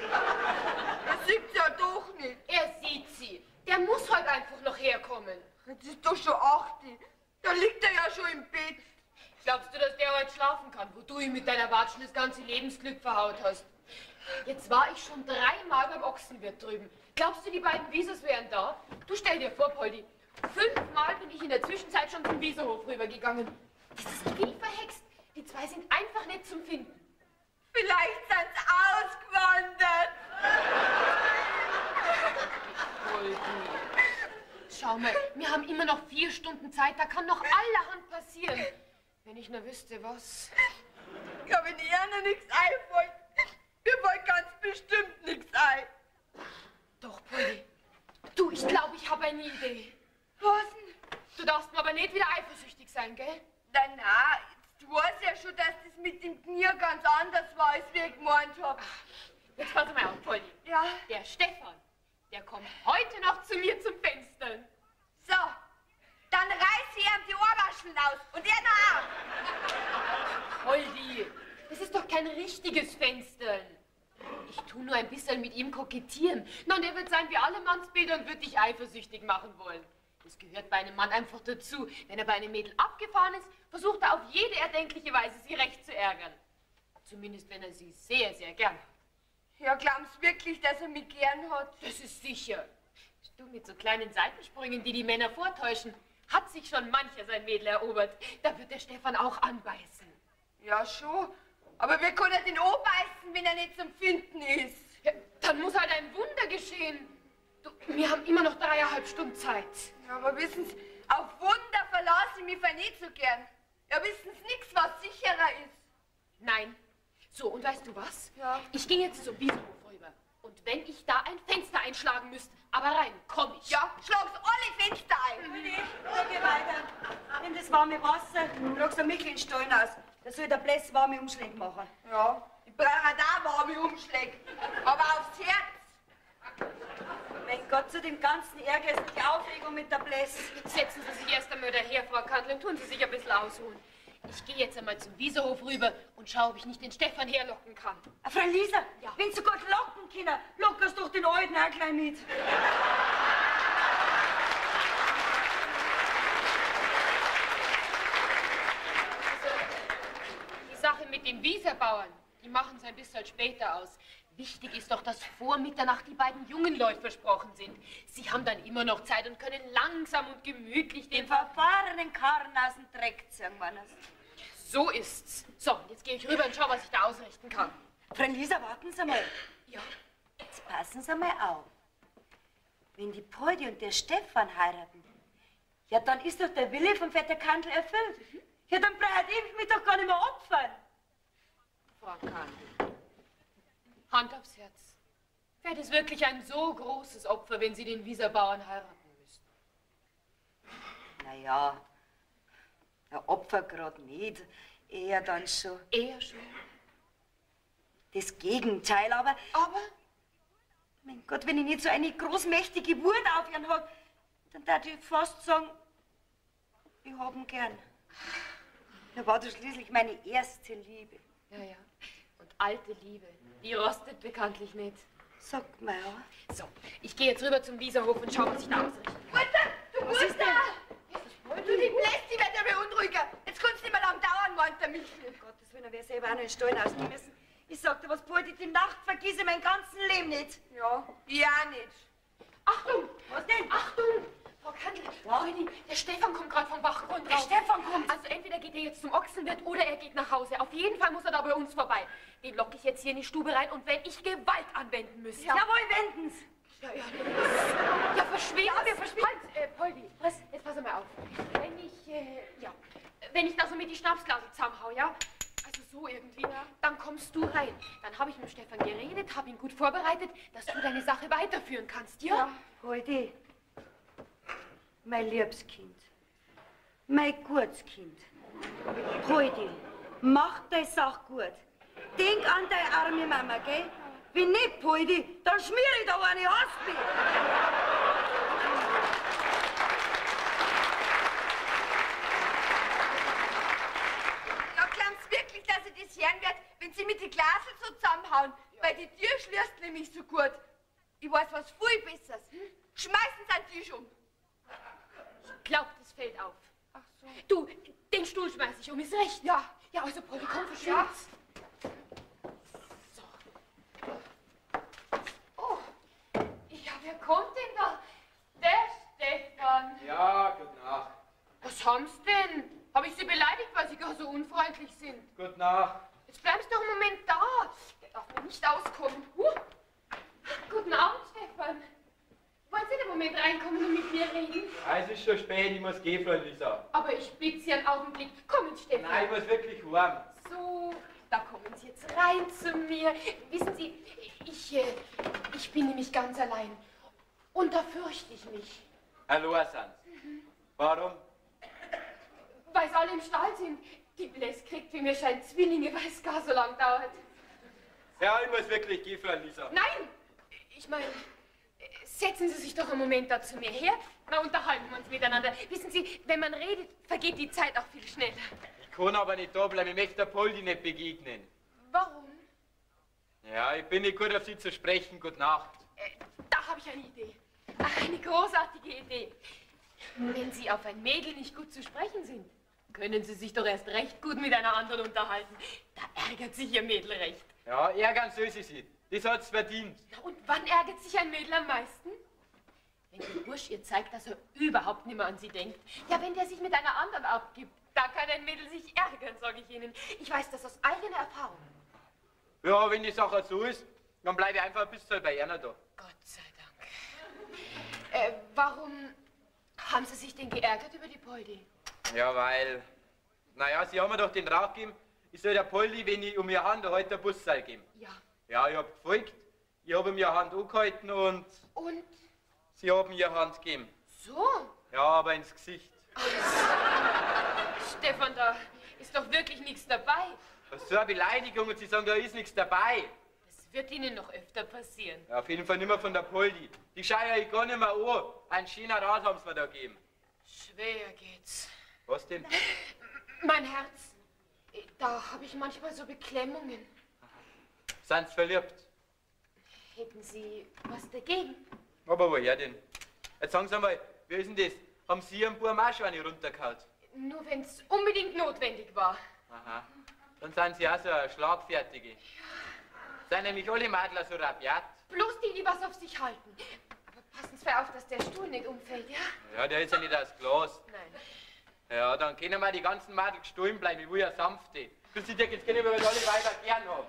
Er sieht's ja doch nicht. Er sieht sie. Der muss halt einfach noch herkommen. Jetzt ist doch schon 8. Da liegt er ja schon im Bett. Glaubst du, dass der heute schlafen kann, wo du ihm mit deiner Watschen das ganze Lebensglück verhaut hast? Jetzt war ich schon 3-mal beim Ochsenwirt drüben. Glaubst du, die beiden Wiesers wären da? Du stell dir vor, Poldi, 5-mal bin ich in der Zwischenzeit schon zum Wieserhof rübergegangen. Das ist wie verhext. Die zwei sind einfach nicht zum Finden. Vielleicht sind sie ausgewandert. Poldi. Schau mal, wir haben immer noch 4 Stunden Zeit. Da kann noch allerhand passieren. Wenn ich nur wüsste, was. Ja, wenn ihr noch nichts einfällt, mir fällt ganz bestimmt nichts ein. Doch, Poldi. Du, ich glaube, ich habe eine Idee. Was denn? Du darfst mir aber nicht wieder eifersüchtig sein, gell? Na, du weißt ja schon, dass das mit dem Knie ganz anders war, als wir gemeint haben. Jetzt pass mal auf, Poldi. Ja. Der Stefan, der kommt heute noch zu mir zum Fenstern. So, dann reiß ich ihm die Ohrwascheln aus und er noch auch. Poldi, das ist doch kein richtiges Fenstern. Ich tu nur ein bisschen mit ihm kokettieren. Na, und er wird sein wie alle Mannsbilder und wird dich eifersüchtig machen wollen. Das gehört bei einem Mann einfach dazu. Wenn er bei einem Mädel abgefahren ist, versucht er auf jede erdenkliche Weise, sie recht zu ärgern. Zumindest, wenn er sie sehr, sehr gern hat. Ja, glaubst du wirklich, dass er mich gern hat? Das ist sicher. Du, mit so kleinen Seitensprüngen, die die Männer vortäuschen, hat sich schon mancher sein Mädel erobert. Da wird der Stefan auch anbeißen. Ja, schon. Aber wie kann er den anbeißen, wenn er nicht zum Finden ist? Ja, dann muss halt ein Wunder geschehen. Du, wir haben immer noch 3,5 Stunden Zeit. Ja, aber wissen Sie, auf Wunder verlasse ich mich für nicht so gern. Ja, wissen Sie nichts, was sicherer ist? Nein. So, und weißt du was? Ja. Ich gehe jetzt zum Wiesenhof rüber. Und wenn ich da ein Fenster einschlagen müsste, aber rein, komm ich. Ja, schlag's alle Fenster ein. Geh weiter. Nimm das warme Wasser, trag's der Michel in den Stollen aus. Da soll der Bläs warme Umschläge machen. Ja, ich brauche da warme Umschläge. Aber aufs Herz. Mein Gott, zu dem ganzen Ärger ist die Aufregung mit der Bläs. Setzen Sie sich erst einmal daher, Frau Kandel, und tun Sie sich ein bisschen ausruhen. Ich gehe jetzt einmal zum Wieserhof rüber und schaue, ob ich nicht den Stefan herlocken kann. Frau Lisa, Ja. wenn Sie Gott locken können, lockerst doch den Alten auch gleich mit. Die Sache mit den Wieserbauern, die machen es ein bisschen später aus. Wichtig ist doch, dass vor Mitternacht die beiden jungen Leute versprochen sind. Sie haben dann immer noch Zeit und können langsam und gemütlich Den den... verfahrenen Karren aus dem Dreck ziehen, Mannes. So ist's. So, jetzt gehe ich rüber und schau, was ich da ausrichten kann. Frau Lisa, warten Sie mal. Ja. Jetzt passen Sie mal auf. wenn die Poldi und der Stefan heiraten, ja, dann ist doch der Wille vom Vetter Kandel erfüllt. Ja, dann braucht ich mich doch gar nicht mehr opfern. Frau Kandel, Hand aufs Herz. Wäre das wirklich ein so großes Opfer, wenn Sie den Wieserbauern heiraten müssten? Naja, ein Opfer gerade nicht. Eher dann schon. Eher schon. Das Gegenteil, aber... Aber? Mein Gott, wenn ich nicht so eine großmächtige Wut auf ihn hab, dann darf ich fast sagen, ich hab ihn gern. Er war doch schließlich meine erste Liebe. Ja, ja. Und alte Liebe, die rostet bekanntlich nicht. Sagt mal, ja. So, ich gehe jetzt rüber zum Wieserhof und schau, was ich da ausrichten kann. Mutter, du Was musst ist denn? da! Du, die bläst, die wird ja beunruhiger. Jetzt kannst du nicht mehr lang dauern, meint der Michel. Um Gottes Willen, er wäre selber auch noch in den Stollen ausgehen müssen. Ich sag dir was, Poldi, die Nacht vergiss ich mein ganzes Leben nicht. Ja, ja nicht. Achtung! Was denn? Achtung! Frau Kandel, Freudi, der Stefan kommt gerade vom Bachgrund Der raus. Stefan kommt. Also entweder geht er jetzt zum Ochsenwirt oder er geht nach Hause. Auf jeden Fall muss er da bei uns vorbei. Den locke ich jetzt hier in die Stube rein und wenn ich Gewalt anwenden müsste. Ja. Jawohl, wenden's. Ja, ja, verschwindet. Ja, wir verschwinden. Halt, Poldi, jetzt pass mal auf. Wenn ich da so mit die Schnapsglasel zusammenhau, ja? Also so irgendwie, dann kommst du rein. Dann habe ich mit Stefan geredet, habe ihn gut vorbereitet, dass du deine Sache weiterführen kannst, ja? Poldi, mein liebes Kind, mein gutes Kind. Poldi, mach deine Sache gut. Denk an deine arme Mama, gell? Wenn nicht, Poldi, dann schmier ich da eine Haspi. Ja, glaubst wirklich, dass ich das hören werd, wenn sie mit den Glasen so zusammenhauen? Weil die Tür schließt nämlich so gut. Ich weiß was viel Besseres. Schmeißen sie an den Tisch um. Ich glaub, das fällt auf. Ach so. Du, den Stuhl schmeiß ich um, ist recht? Ja. Ja, also Poldi, komm, verschwind's. So. Oh. Ja, wer kommt denn da? Der Stefan. Ja, gute Nacht. Was haben's denn? Habe ich Sie beleidigt, weil Sie gar so unfreundlich sind? Gute Nacht. Jetzt bleibst du doch einen Moment da. Der darf mir nicht auskommen. Guten Abend, Stefan. Wollen Sie einen Moment reinkommen und mit mir reden? Es ist schon spät, ich muss gehen, Frau Lisa. Aber ich bitte Sie einen Augenblick. Kommen, Stefan. Nein, ich muss wirklich heim. So, da kommen Sie jetzt rein zu mir. Wissen Sie, ich bin nämlich ganz allein. Und da fürchte ich mich. Hallo, Sans. Warum? Weil sie alle im Stall sind. Die Bläs kriegt, wie mir scheint, Zwillinge, weil es gar so lang dauert. Ja, ich muss wirklich gehen, Frau Lisa. Nein! Ich meine, setzen Sie sich doch einen Moment da zu mir her. Na, unterhalten wir uns miteinander. Wissen Sie, wenn man redet, vergeht die Zeit auch viel schneller. Ich kann aber nicht da bleiben, ich möchte der Poldi nicht begegnen. Warum? Ja, ich bin nicht gut auf Sie zu sprechen. Gute Nacht. Da habe ich eine Idee. Eine großartige Idee. Wenn Sie auf ein Mädel nicht gut zu sprechen sind, können Sie sich doch erst recht gut mit einer anderen unterhalten. Da ärgert sich Ihr Mädel recht. Ja, ärgern soll sie sich. Das hat's verdient. Na, und wann ärgert sich ein Mädel am meisten? Wenn der Bursch ihr zeigt, dass er überhaupt nicht mehr an sie denkt. Ja, wenn der sich mit einer anderen abgibt, da kann ein Mädel sich ärgern, sage ich Ihnen. Ich weiß das aus eigener Erfahrung. Ja, wenn die Sache so ist, dann bleibe ich einfach ein bisschen bei einer da. Gott sei Dank. Warum haben Sie sich denn geärgert über die Poldi? Ja, weil... Naja, Sie haben mir doch den Rat gegeben, ich soll der Poldi, wenn ich um ihre Hand heute ein Busseil geben. Ja. Ja, ich hab gefolgt, ich habe ihm ihre Hand angehalten und... Und? Sie haben mir ihre Hand gegeben. So? Ja, aber ins Gesicht. Stefan, da ist doch wirklich nichts dabei. Das ist so eine Beleidigung und Sie sagen, da ist nichts dabei. Das wird Ihnen noch öfter passieren. Ja, auf jeden Fall nicht mehr von der Poldi. Die schaue ja gar nicht mehr an. Ein schöner Rat haben sie mir da gegeben. Schwer geht's. Was denn? Mein Herz, da habe ich manchmal so Beklemmungen. Sind Sie verliebt? Hätten Sie was dagegen? Aber woher denn? Jetzt sagen Sie mal, wie ist denn das? Haben Sie Ihren Buben auch schon eine runtergehauen? Nur wenn es unbedingt notwendig war. Aha. Dann sind Sie auch so eine Schlagfertige. Sind nämlich alle Madler so rabiat. Bloß die was auf sich halten. Aber passen Sie auf, dass der Stuhl nicht umfällt, ja? Ja, der ist ja nicht aus Glas. Nein. Ja, dann können wir die ganzen Madel gestohlen bleiben, ich will ja sanfte. Du siehst ja, jetzt können wir alle weiter gern haben.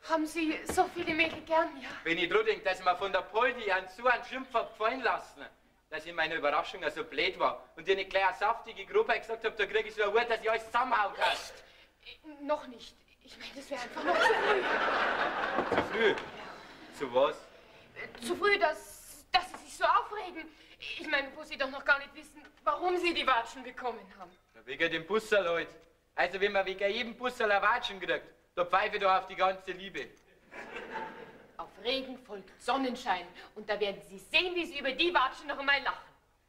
Haben Sie so viele Mädel gern, ja? Wenn ich dran denke, dass ich mir von der Poldi an so einen Schimpf hab gefallen lassen, dass ich meine Überraschung so blöd war und dir eine kleine saftige Gruppe gesagt habe, da krieg ich so ein Wort, dass ich alles zusammenhauen kann. Noch nicht. Ich meine, das wäre einfach noch zu früh. Zu früh? Zu was? Zu früh, dass Sie sich so aufregen. Ich meine, wo Sie doch noch gar nicht wissen, warum Sie die Watschen bekommen haben. Ja, wegen dem Busserl halt. Also wenn man wegen jedem Busserl eine Watschen kriegt, da pfeife ich doch auf die ganze Liebe. Auf Regen folgt Sonnenschein und da werden Sie sehen, wie Sie über die Watschen noch einmal lachen.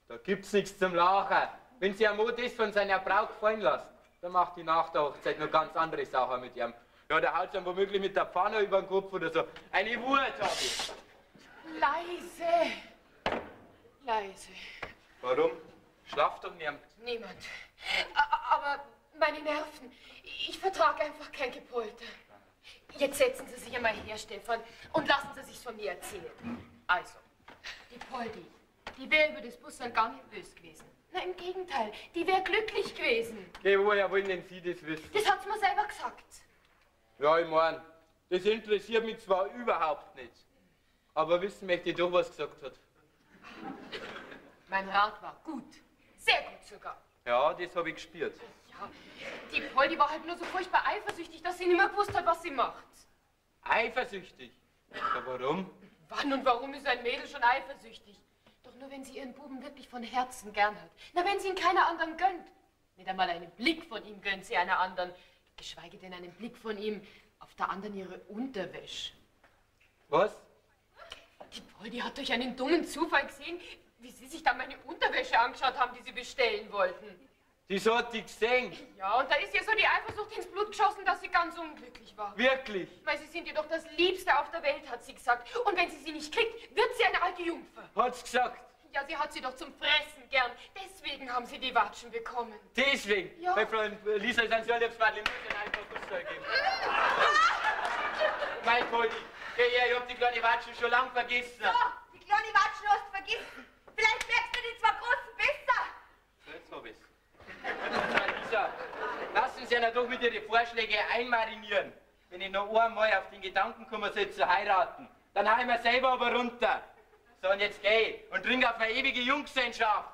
Da gibt's nichts zum Lachen. Wenn sie ein Mod ist von seiner Braut gefallen lassen, dann macht die nach der Hochzeit noch ganz andere Sachen mit ihm. Ja, der haut dann womöglich mit der Pfanne über den Kopf oder so. Eine Wut hab ich. Leise. Leise. Warum? Schlaft doch niemand. Niemand. Aber meine Nerven. Ich vertrage einfach kein Gepolter. Jetzt setzen Sie sich einmal her, Stefan, und lassen Sie sich von mir erzählen. Also, die Poldi, die wäre über das Busserl gar nicht böse gewesen. Na, im Gegenteil, die wäre glücklich gewesen. Geh, woher wollen denn Sie das wissen? Das hat sie mir selber gesagt. Ja, ich mein, das interessiert mich zwar überhaupt nicht, aber wissen möchte ich doch, was gesagt hat. Mein Rat war gut. Sehr gut sogar. Ja, das habe ich gespürt. Ja, die Poldi war halt nur so furchtbar eifersüchtig, dass sie nicht mehr gewusst hat, was sie macht. Eifersüchtig? Ja, warum? Wann und warum ist ein Mädel schon eifersüchtig? Doch nur, wenn sie ihren Buben wirklich von Herzen gern hat. Na, wenn sie ihn keiner anderen gönnt. Nicht einmal einen Blick von ihm gönnt sie einer anderen. Geschweige denn einen Blick von ihm auf der anderen ihre Unterwäsche. Was? Die Poldi hat durch einen dummen Zufall gesehen, wie sie sich dann meine Unterwäsche angeschaut haben, die sie bestellen wollten. Das hat die gesehen. Ja, und da ist ihr so die Eifersucht ins Blut geschossen, dass sie ganz unglücklich war. Wirklich? Weil sie sind ihr doch das Liebste auf der Welt, hat sie gesagt. Und wenn sie nicht kriegt, wird sie eine alte Jungfer. Hat's gesagt? Ja, sie hat sie doch zum Fressen gern. Deswegen haben sie die Watschen bekommen. Deswegen? Ja. Meine Freundin Lisa ist ein sehr liebes Mädel, ich muss ihnen einfach Fußball geben. Mein Poldi, ich hab die kleine Watschen schon lang vergessen. So, die kleine Watschen hast du vergessen. Vielleicht merkst du die zwei großen besser. Jetzt hab ich's. Lisa, lassen Sie ihn doch mit Ihren Vorschlägen einmarinieren. Wenn ich noch einmal auf den Gedanken kommen soll zu heiraten, dann hau ich mir selber aber runter. So, und jetzt geh ich und trink auf eine ewige Junggesellschaft.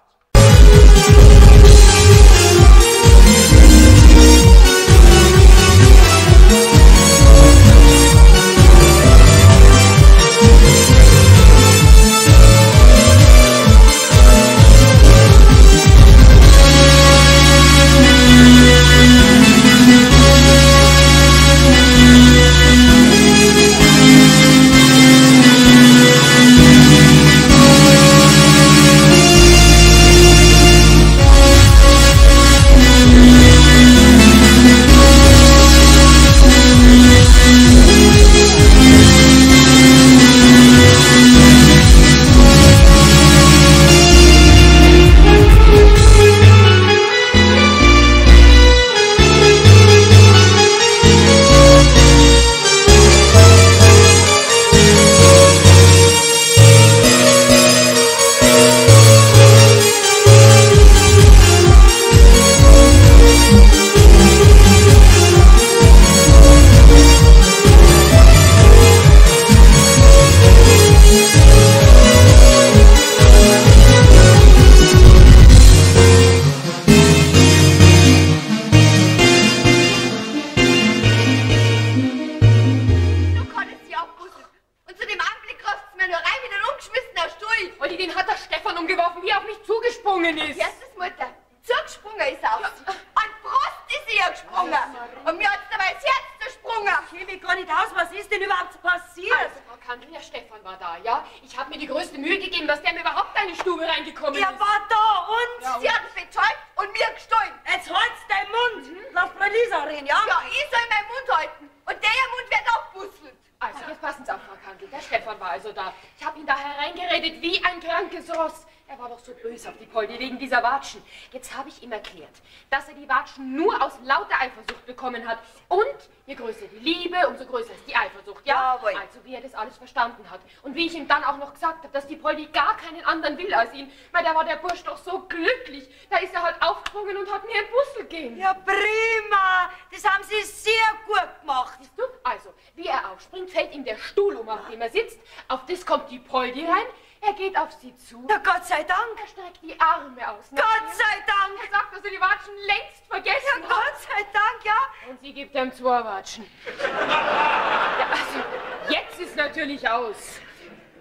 Jetzt habe ich ihm erklärt, dass er die Watschen nur aus lauter Eifersucht bekommen hat. Und je größer die Liebe, umso größer ist die Eifersucht. Ja, jawohl. Also wie er das alles verstanden hat. Und wie ich ihm dann auch noch gesagt habe, dass die Poldi gar keinen anderen will als ihn. Weil da war der Bursch doch so glücklich. Da ist er halt aufgesprungen und hat mir ein Bussel gegeben. Ja, prima. Das haben Sie sehr gut gemacht. Siehst du? Also, wie er auf aufspringt, fällt ihm der Stuhl um, auf dem er sitzt. Auf das kommt die Poldi rein. Er geht auf sie zu. Na Gott sei Dank. Er streckt die Arme aus. Gott sei Dank. Er sagt, dass er die Watschen längst vergessen hat. Gott sei Dank, ja. Und sie gibt ihm 2 Watschen. Ja, also, jetzt ist natürlich aus.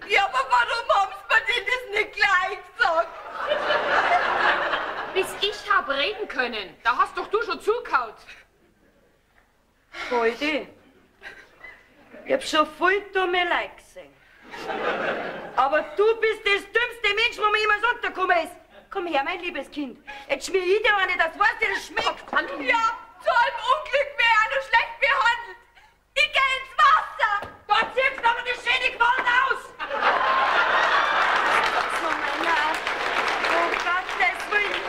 Ja, aber warum haben Sie mir denn das nicht gleich gesagt? Bis ich hab reden können. Da hast doch du schon zugehaut. Poldi, ich hab schon voll dumme Leute gesehen. Aber du bist das dümmste Mensch, wo mir jemals untergekommen ist. Komm her, mein liebes Kind. Jetzt schmier ich dir eine, das weißt du, das schmeckt. Ja, zu einem Unglück wäre er nur schlecht behandelt. Ich gehe ins Wasser. Dort ziehst du aber die schöne Gewalt aus. So, mein Herr. Oh Gottes Willen.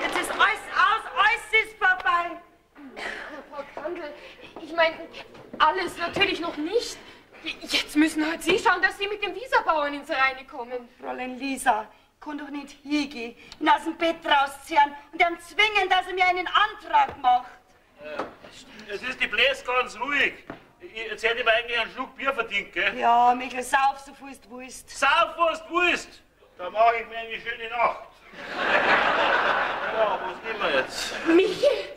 Jetzt ist alles aus, alles ist vorbei. Frau Kandel, ich meine, alles natürlich noch nicht. Jetzt müssen halt Sie schauen, dass Sie mit dem Wieserbauern ins Reine kommen. Fräulein Lisa, ich kann doch nicht hingehen, ihn aus dem Bett rausziehen und ihn zwingen, dass er mir einen Antrag macht. Es ist die Bläs ganz ruhig. Jetzt hätte ich mir eigentlich einen Schluck Bier verdient, gell? Ja, Michael, sauf, so viel du willst. Sauf, was du willst. Da mache ich mir eine schöne Nacht. Ja, was nehmen wir jetzt? Michel!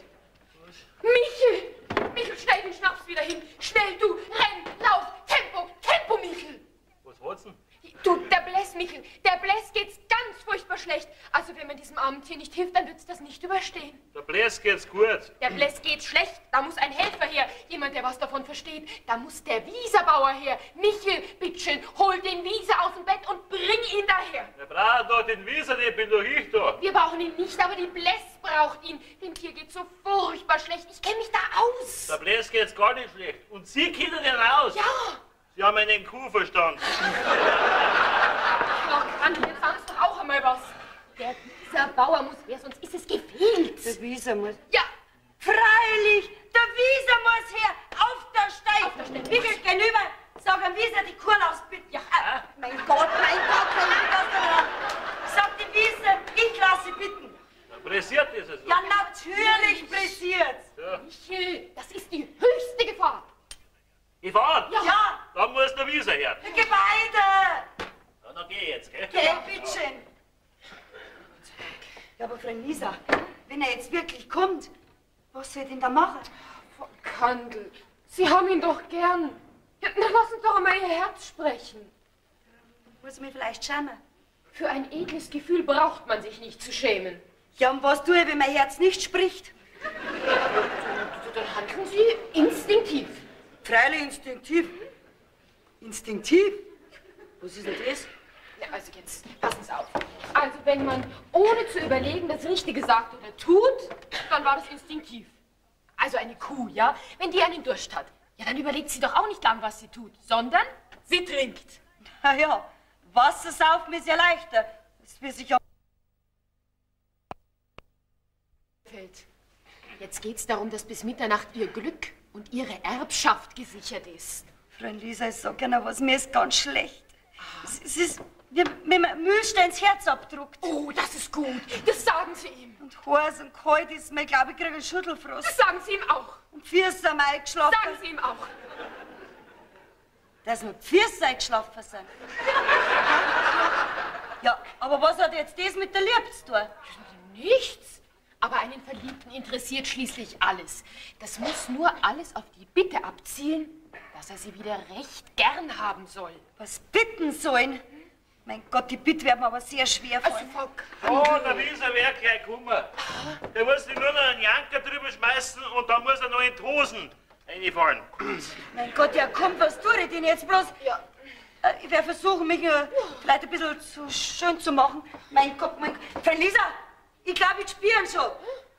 Michel! Michel, schnell den Schnaps wieder hin. Schnell, du, renn, lauf, Tempo, Tempo, Michel! Was hat's denn? Du, der Bläss, Michel, der Bläss geht's ganz furchtbar schlecht. Also wenn man diesem armen Tier nicht hilft, dann wird's das nicht überstehen. Der Bläs geht's gut. Der Bläss geht's schlecht, da muss ein Helfer her, jemand, der was davon versteht. Da muss der Wieserbauer her. Michel, bittschön, hol den Wieser aus dem Bett und bring ihn daher. Wir brauchen doch den Wieser, den bin doch ich da. Wir brauchen ihn nicht, aber die Bläss braucht ihn. Dem Tier geht's so furchtbar schlecht. Ich kenne mich da aus. Der Bläs geht's gar nicht schlecht. Und Sie kennen den raus. Ja. Sie haben einen Kuh verstanden. Frau Kandel, jetzt sagst du auch einmal was. Der Wieserbauer muss her, sonst ist es gefehlt. Der Wieser muss... Ja. Freilich, der Wieser muss her, auf der Steig. Auf der Steig. Wickel gegenüber, sag dem Wieser die Kuh ausbitten. Ja, mein Gott, mein Gott, sag dem Wieser, ich lasse sie bitten. Pressiert ist es. Ja, natürlich pressiert's. Ja. Michel, das ist die höchste Gefahr. Gefahren? Ja, Dann muss der Wieser her. geh beide. Ja, dann geh ich jetzt, gell? Geh, bittchen. Ja, aber Frau Lisa, wenn er jetzt wirklich kommt, was soll ich denn da machen? Frau Kandel, Sie haben ihn doch gern. Ja, na, lass uns doch einmal Ihr Herz sprechen. Muss ich mich vielleicht schämen? Für ein edles Gefühl braucht man sich nicht zu schämen. Ja, und was tue ich, wenn mein Herz nicht spricht? Dann handeln Sie instinktiv. Freilich instinktiv. Instinktiv? Was ist denn das? Ja, also jetzt passen Sie auf. Also wenn man ohne zu überlegen das Richtige sagt oder tut, dann war das instinktiv. Also eine Kuh, ja, wenn die einen Durst hat, ja, dann überlegt sie doch auch nicht lang, was sie tut, sondern sie trinkt. Na ja, Wasser saufen ist ja leichter. Das will sich ja... Jetzt geht's darum, dass bis Mitternacht ihr Glück und ihre Erbschaft gesichert ist. Freund Lisa, ich sag genau was, mir ist ganz schlecht. Es ist, wie wenn man Mühlsteins Herz abdruckt. Oh, das ist gut. Das sagen Sie ihm. Und heiß und kalt ist mir, glaube ich, kriege einen Schüttelfrost. Das sagen Sie ihm auch. Und Füße haben eingeschlafen. Sagen Sie ihm auch. Dass nur die Füße eingeschlafen sind. Ja, aber was hat jetzt das mit der Liebe zu tun? Nichts. Aber einen Verliebten interessiert schließlich alles. Das muss nur alles auf die Bitte abzielen, dass er sie wieder recht gern haben soll. Was bitten sollen? Mein Gott, die Bitte werden mir aber sehr schwer Also, fallen. Frau Oh, Kandel. der Wieser wäre gleich gekommen. Der muss sich nur noch einen Janker drüber schmeißen und dann muss er noch in die Hosen reinfallen. Mein Gott, ja komm, was tue ich denn jetzt bloß? Ja. Ich werde versuchen, mich vielleicht ein bisschen zu schön zu machen. Mein Gott, mein Gott. Frau Lisa, ich glaube, ich spüre ihn schon.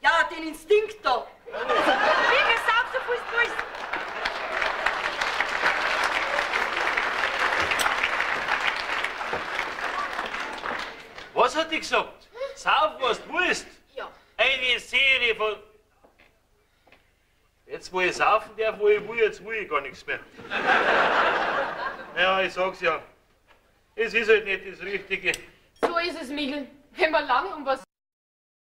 Ja, den Instinkt da. Wie gesagt, so viel du willst. Was hat die gesagt? Sauf, was du willst. Ja. Eine Serie von... Jetzt, wo ich saufen darf, wo ich will, jetzt will ich gar nichts mehr. Ja, ich sag's ja. Es ist halt nicht das Richtige. So ist es, Michel. Wenn man lange um was